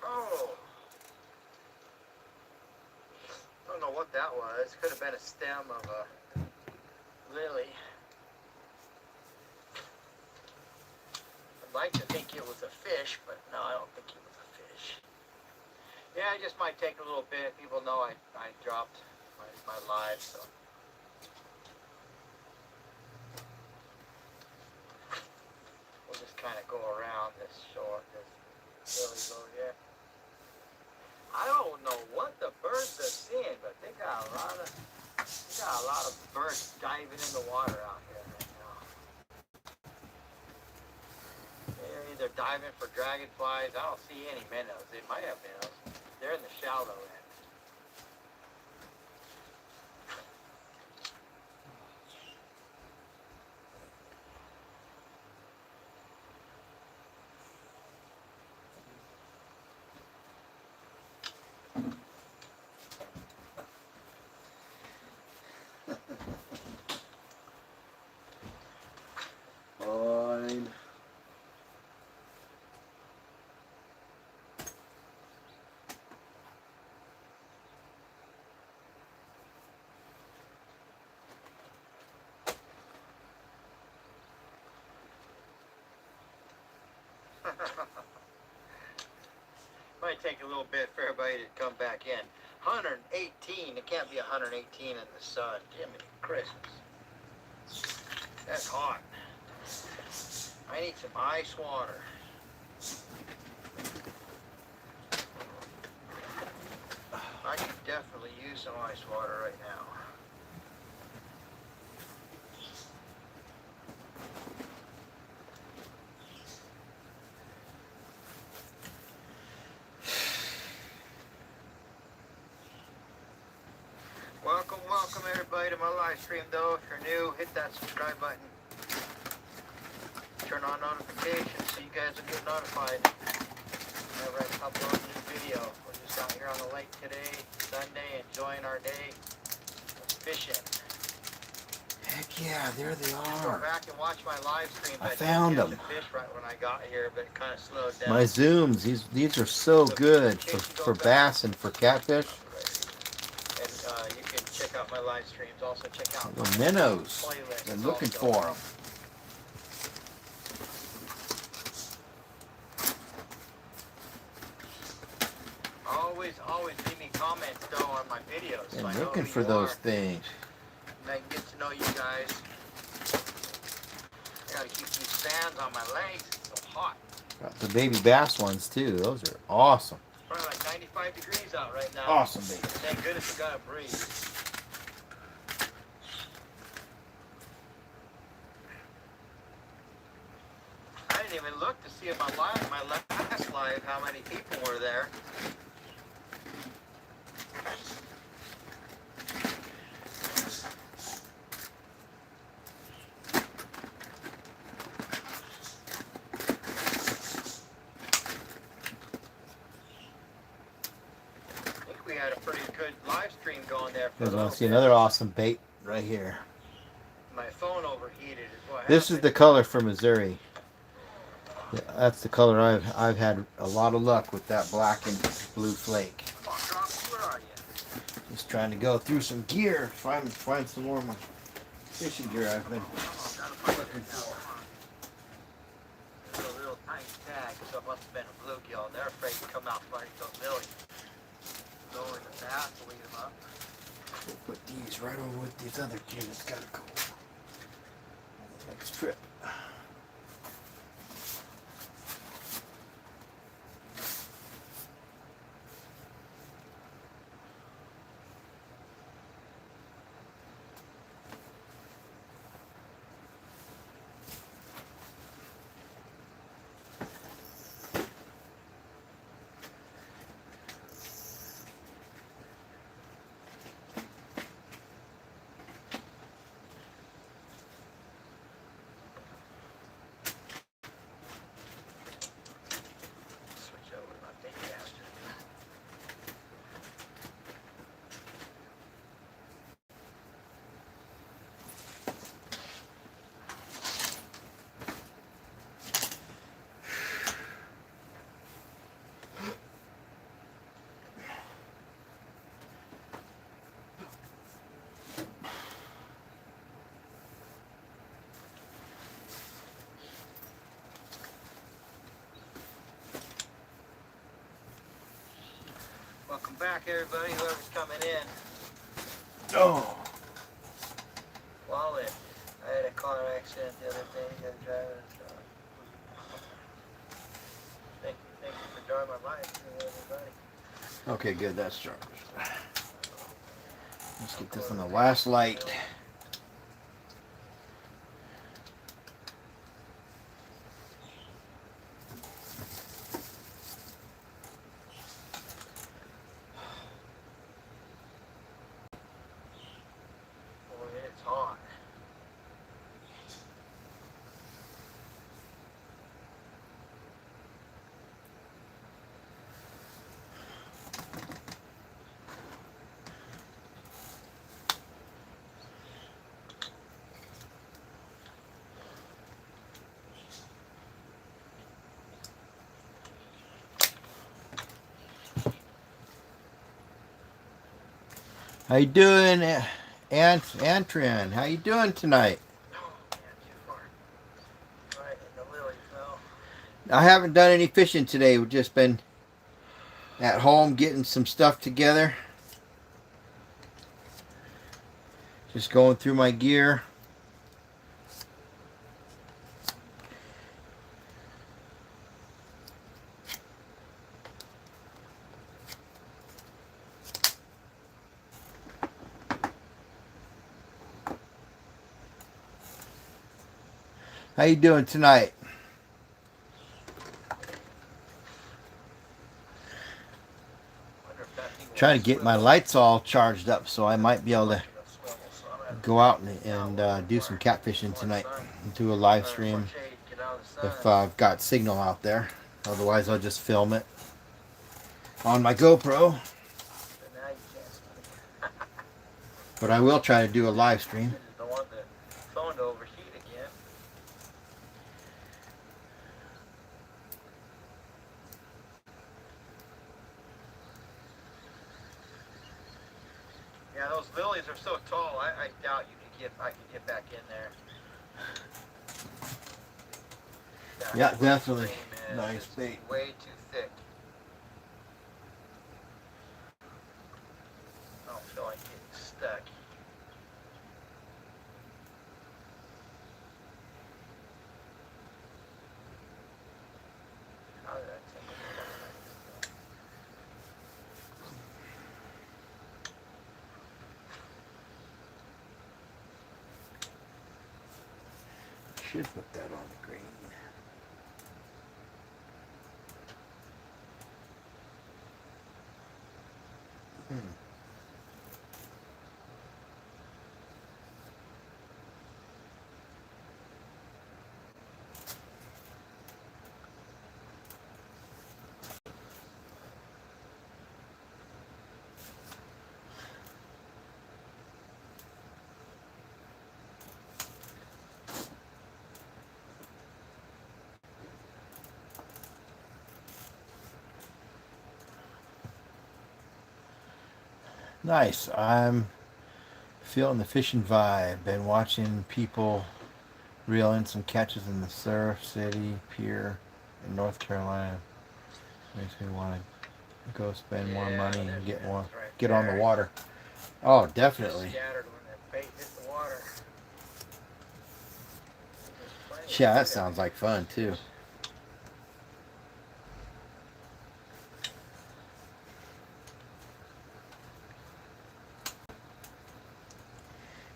Oh! Don't know what that was. Could have been a stem of a lily. I'd like to think it was a fish, but no, I don't think it was a fish. Yeah, it just might take a little bit. People know I dropped my live, so. We'll just kind of go around this shore, this lilies over here. I don't know what the birds are seeing, but they got a lot of birds diving in the water out here right now. They're either diving for dragonflies. I don't see any minnows. They might have minnows. They're in the shallow end. Fine. Might take a little bit for everybody to come back in. 118. It can't be 118 in the sun. Jiminy Christmas. That's hot. I need some ice water. I could definitely use some ice water right now. Welcome everybody to my live stream though. If you're new, hit that subscribe button. Turn on notifications so you guys will get notified whenever I upload a new video. We're just out here on the lake today, Sunday, enjoying our day fishing. Heck yeah, there they Go are. back and watch my live stream. I found didn't them. catch a fish right when I got here, but it kind of slowed down. My zooms, these are so good for bass and for catfish. And you can check out my live streams. Also check out The minnows. playlist. Been looking for them. Always leave me comments though on my videos. So I Been know looking who for you those are, things. and I can get to know you guys. I gotta keep these fans on my legs. It's so hot. Got the baby bass ones too. Those are awesome. Probably like 95 degrees out right now. Awesome baby. Thank goodness we got a breeze. I didn't even look to see in my last live how many people were there. I think we had a pretty good live stream going there. There's want to see another awesome bait right here. My phone overheated is what This is happened. the color from Missouri. Yeah, that's the color I've had a lot of luck with, that black and blue flake. Come on, Doc, where are you? Just trying to go through some gear, find some more of my fishing gear I've been looking for. There's a little tiny tag, so it must have been a bluegill. They're afraid to come out fighting those lilies. Go in the bath to lead them up. We'll put these right over with these other jigs. Gotta go. trip. Switch over to my big bastard. Welcome back, everybody, whoever's coming in. Oh. Wallet. I had a car accident the other day. The other driver. Thank you for joining my life, everybody. Okay, good. That's charged. Let's get this on the last light. Boy, it's hot. How you doing, Antrin? How you doing tonight? Oh, man, too far. Right in the lilies, though. I haven't done any fishing today. We've just been at home getting some stuff together. Just going through my gear. How you doing tonight? Wonder if that thing will Trying to get my swivel. lights all charged up so I might be able to It'll swivel, so I'm gonna have to go out take and it do some more catfishing tonight. sun. Do a live Or more stream shade, get out of the if sun. I've got signal out there. Otherwise, I'll just film it on my GoPro. But now you can't see it. But I will try to do a live stream. You just don't want the phone to overheat again. Yeah, those lilies are so tall. I doubt I could get back in there. Yeah, That definitely. stream is Nice just bait. way too thick. I don't feel like getting stuck. How did I take it? Should put that on the green. Nice. I'm feeling the fishing vibe. Been watching people reel in some catches in the Surf City Pier in North Carolina. Makes me want to go spend more money and get more, get on the water. Oh, definitely. Scattered when that bait hit the water. Just Yeah, that sounds like fun too.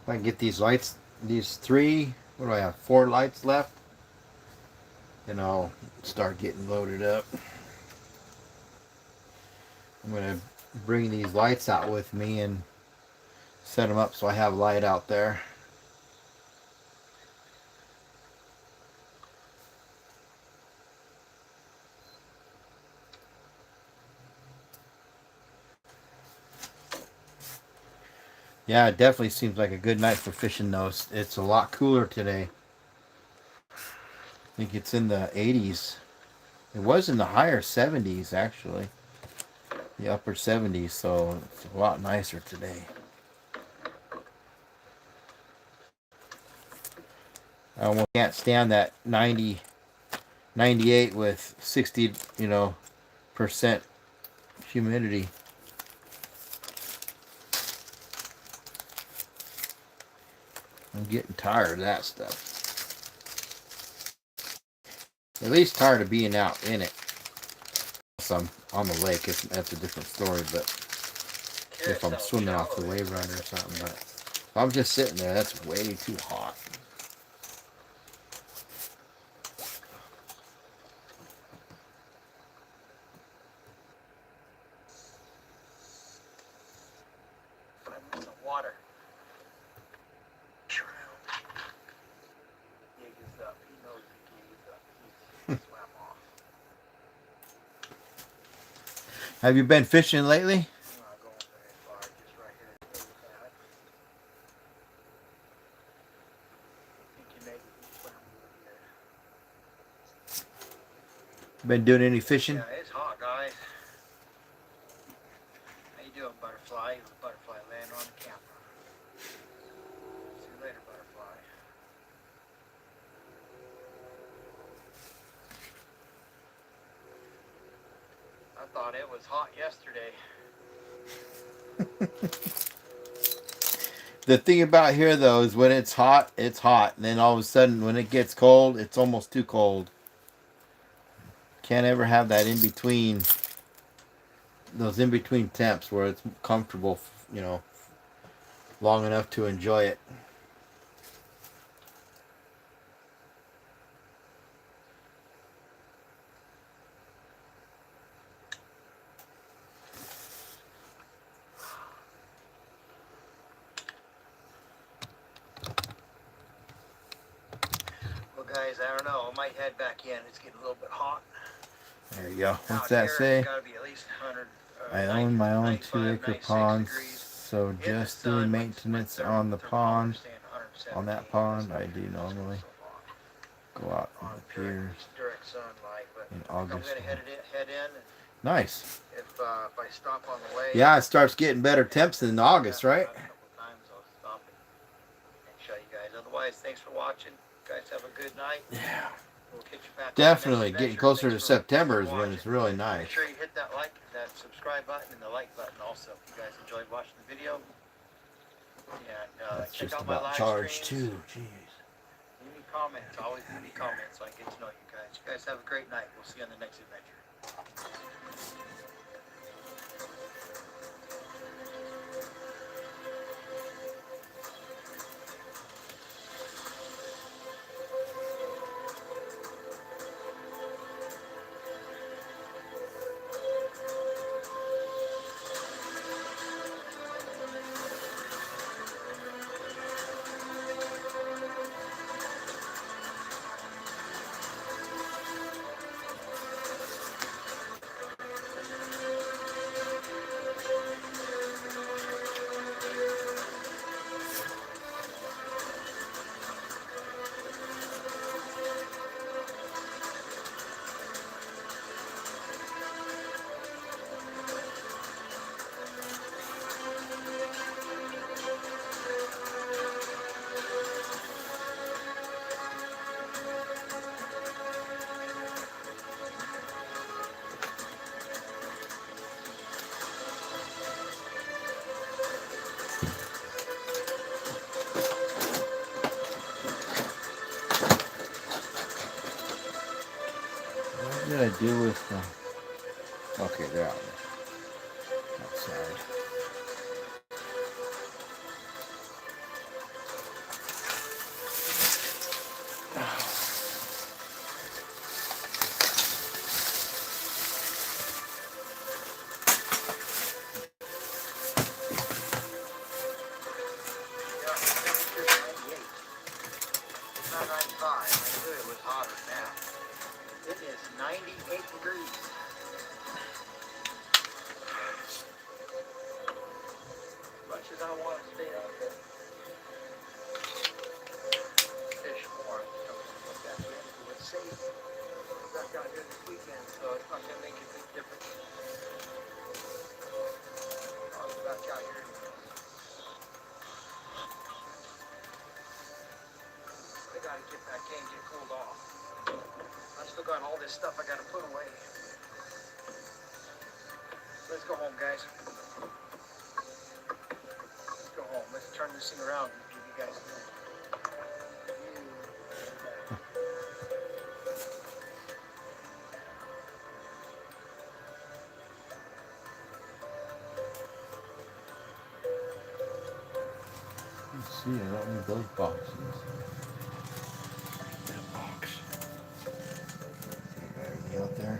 If I can get these lights, these three, what do I have? 4 lights left. Then I'll start getting loaded up. I'm gonna bring these lights out with me and set them up so I have light out there. Yeah, it definitely seems like a good night for fishing though. It's a lot cooler today. I think it's in the 80s. It was in the higher 70s actually. The upper 70s, so it's a lot nicer today. I almost can't stand that 90, 98 with 60, percent humidity. I'm getting tired of that stuff. At least tired of being out in it. So I'm on the lake, that's a different story, but if I'm swimming off the wave runner or something, but if I'm just sitting there, that's way too hot. Water. Gig is up. He knows the gig is up. He swam off. Have you been fishing lately? I'm not going very far. Just right here. I think he made it. He swam over here. Been doing any fishing? Yeah, it's hot, guys. How you doing, butterfly? The butterfly laying on the camera. See you later, butterfly. I thought it was hot yesterday. The thing about here though is when it's hot, and then all of a sudden when it gets cold, it's almost too cold. Can't ever have that in between, those in between temps where it's comfortable, long enough to enjoy it. Well, guys, I don't know. I might head back in. It's getting a little bit hot. There you go. What's Out that here, say? It's got to be at least 100. I own my own 95, 2-acre 96 pond, degrees. so In the just sun, doing my maintenance therm- on the pond, thermometer's saying 117. on that pond. I do It's normally so hot. go out in the piers Direct sunlight, but in I'm August. gonna head in. And Nice. if I stop on the way, Yeah, it starts getting better temps in August, right? A couple times I'll stop and show you guys. Otherwise, thanks for watching. You guys have a good night. Yeah. We'll catch you back on the Definitely. next Getting adventure. closer Thanks to for September is when watching. it's really nice. Make sure you hit that subscribe button and the like button also if you guys enjoyed watching the video. And That's check just out my about live charge streams. too. Jeez. Leave me comments. Always leave me comments so I get to know you guys. You guys have a great night. We'll see you on the next adventure. did I do with the... Okay, they're out outside. Yeah, temperature's 98. It's not 95. I knew it was hotter now. It is 98 degrees. As much as I want to stay out there, fish more. I don't want to put that in. It's safe. I'm back out here this weekend, so it's not going to make a big difference. I'll be back out here. I got to get back in, get cooled off. I still got all this stuff I got to put away. Let's go home, guys. Let's go home. Let's turn this thing around and give you guys a view. Let's see, I don't need those boxes. That box. See, got everything out there.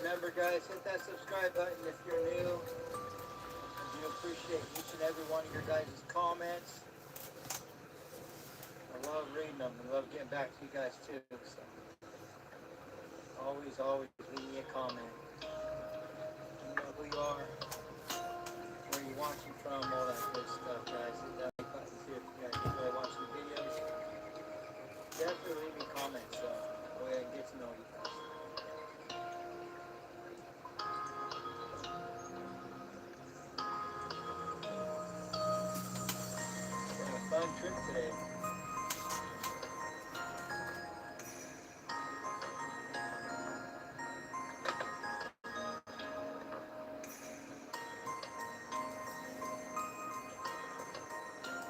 Remember, guys, hit that subscribe button if you're new. I do appreciate each and every one of your guys' comments. I love reading them. I love getting back to you guys too. So always leave me a comment. You know who you are, where you're watching from, all that good stuff, guys. Hit that like button too if you guys enjoy watching the videos. Definitely leave me comments so that way I can get to know you guys. Fun trip today.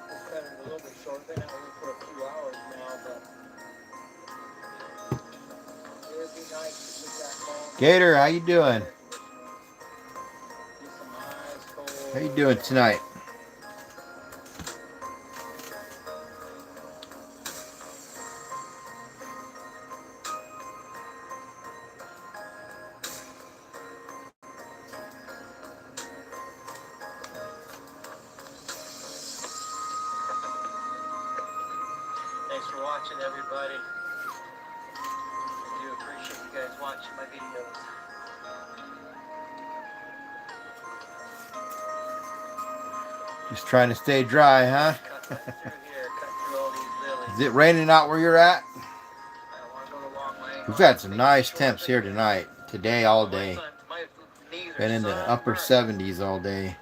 We'll cut it a little bit short. Been out here for a few hours now, but it would be nice to put that phone. Gator, how you doing? Get some ice cold. How you doing tonight? Thanks for watching, everybody. I do appreciate you guys watching my videos. Just trying to stay dry, huh? Cut right through here, cut through all these lilies. Is it raining out where you're at? I don't want to go the long way. We've had some nice temps here tonight. Today, all day. My knees are Been in the upper sunburned. 70s all day.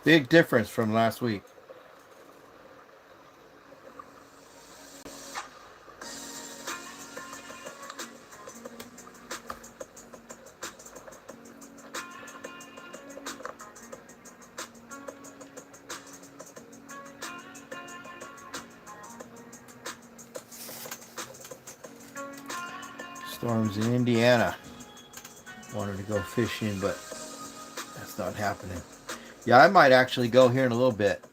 Big difference from last week. Storms in Indiana. Wanted to go fishing, but that's not happening. Yeah, I might actually go here in a little bit.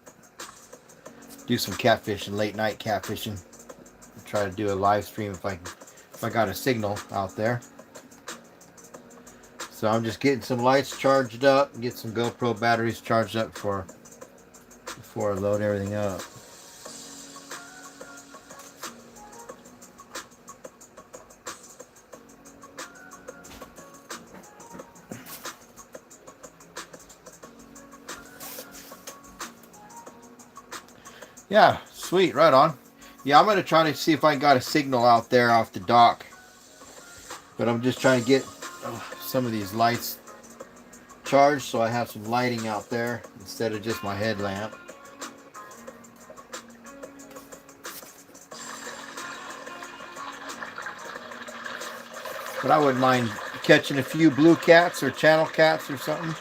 Do some catfishing, late night catfishing. Try to do a live stream if I got a signal out there. So I'm just getting some lights charged up, get some GoPro batteries charged up before I load everything up. Yeah, sweet, right on. Yeah, I'm going to try to see if I got a signal out there off the dock. But I'm just trying to get some of these lights charged so I have some lighting out there instead of just my headlamp. But I wouldn't mind catching a few blue cats or channel cats or something.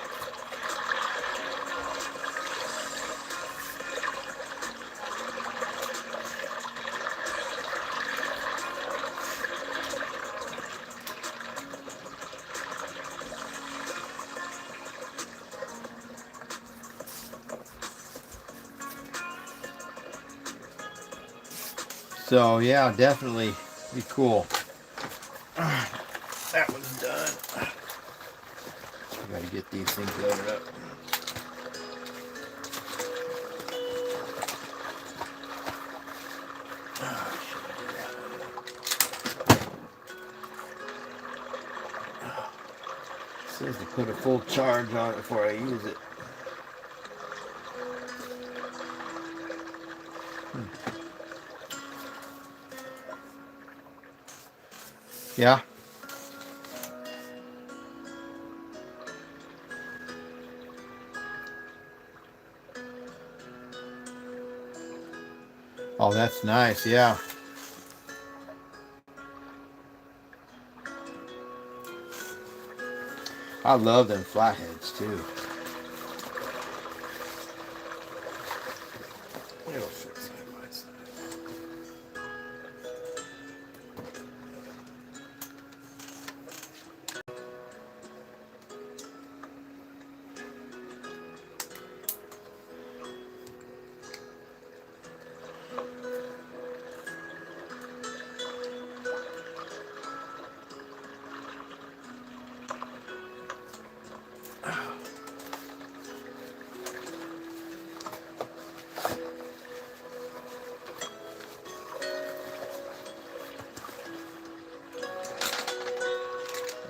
So yeah, definitely be cool. That one's done. I gotta get these things loaded up. It says to put a full charge on it before I use it. Yeah. Oh, that's nice. Yeah. I love them flatheads too. It'll fit side by side.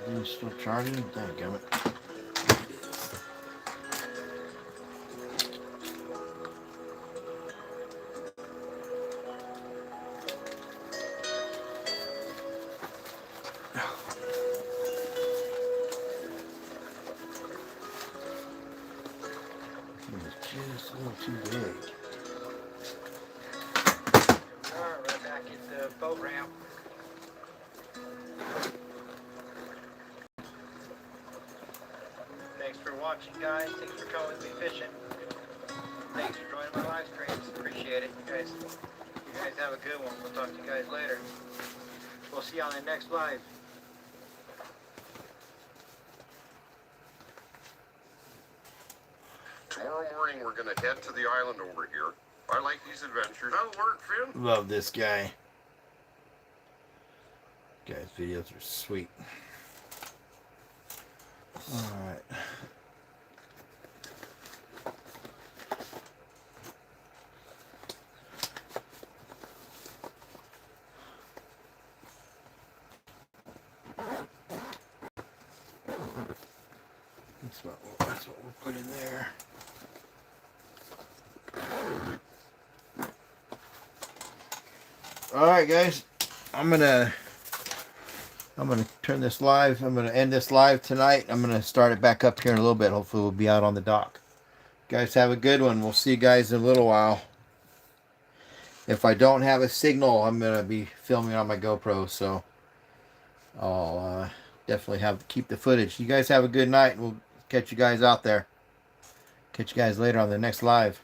Are you still charging? Dadgummit. Just a little too big. Alright, right back at the boat ramp. Thanks for watching, guys. Thanks for coming with me fishing. Thanks for joining my live streams. Appreciate it, you guys. You guys have a good one. We'll talk to you guys later. We'll see you on the next live. Tomorrow morning we're gonna head to the island over here. I like these adventures. That'll work, Finn. Love this guy. Guy's videos are sweet. Alright. That's what we'll put in there. Alright guys, I'm gonna turn this live. I'm gonna end this live tonight. I'm gonna start it back up here in a little bit. Hopefully we'll be out on the dock. Guys, have a good one. We'll see you guys in a little while. If I don't have a signal, I'm gonna be filming on my GoPro, so I'll definitely keep the footage. You guys have a good night, and we'll catch you guys out there. Catch you guys later on the next live.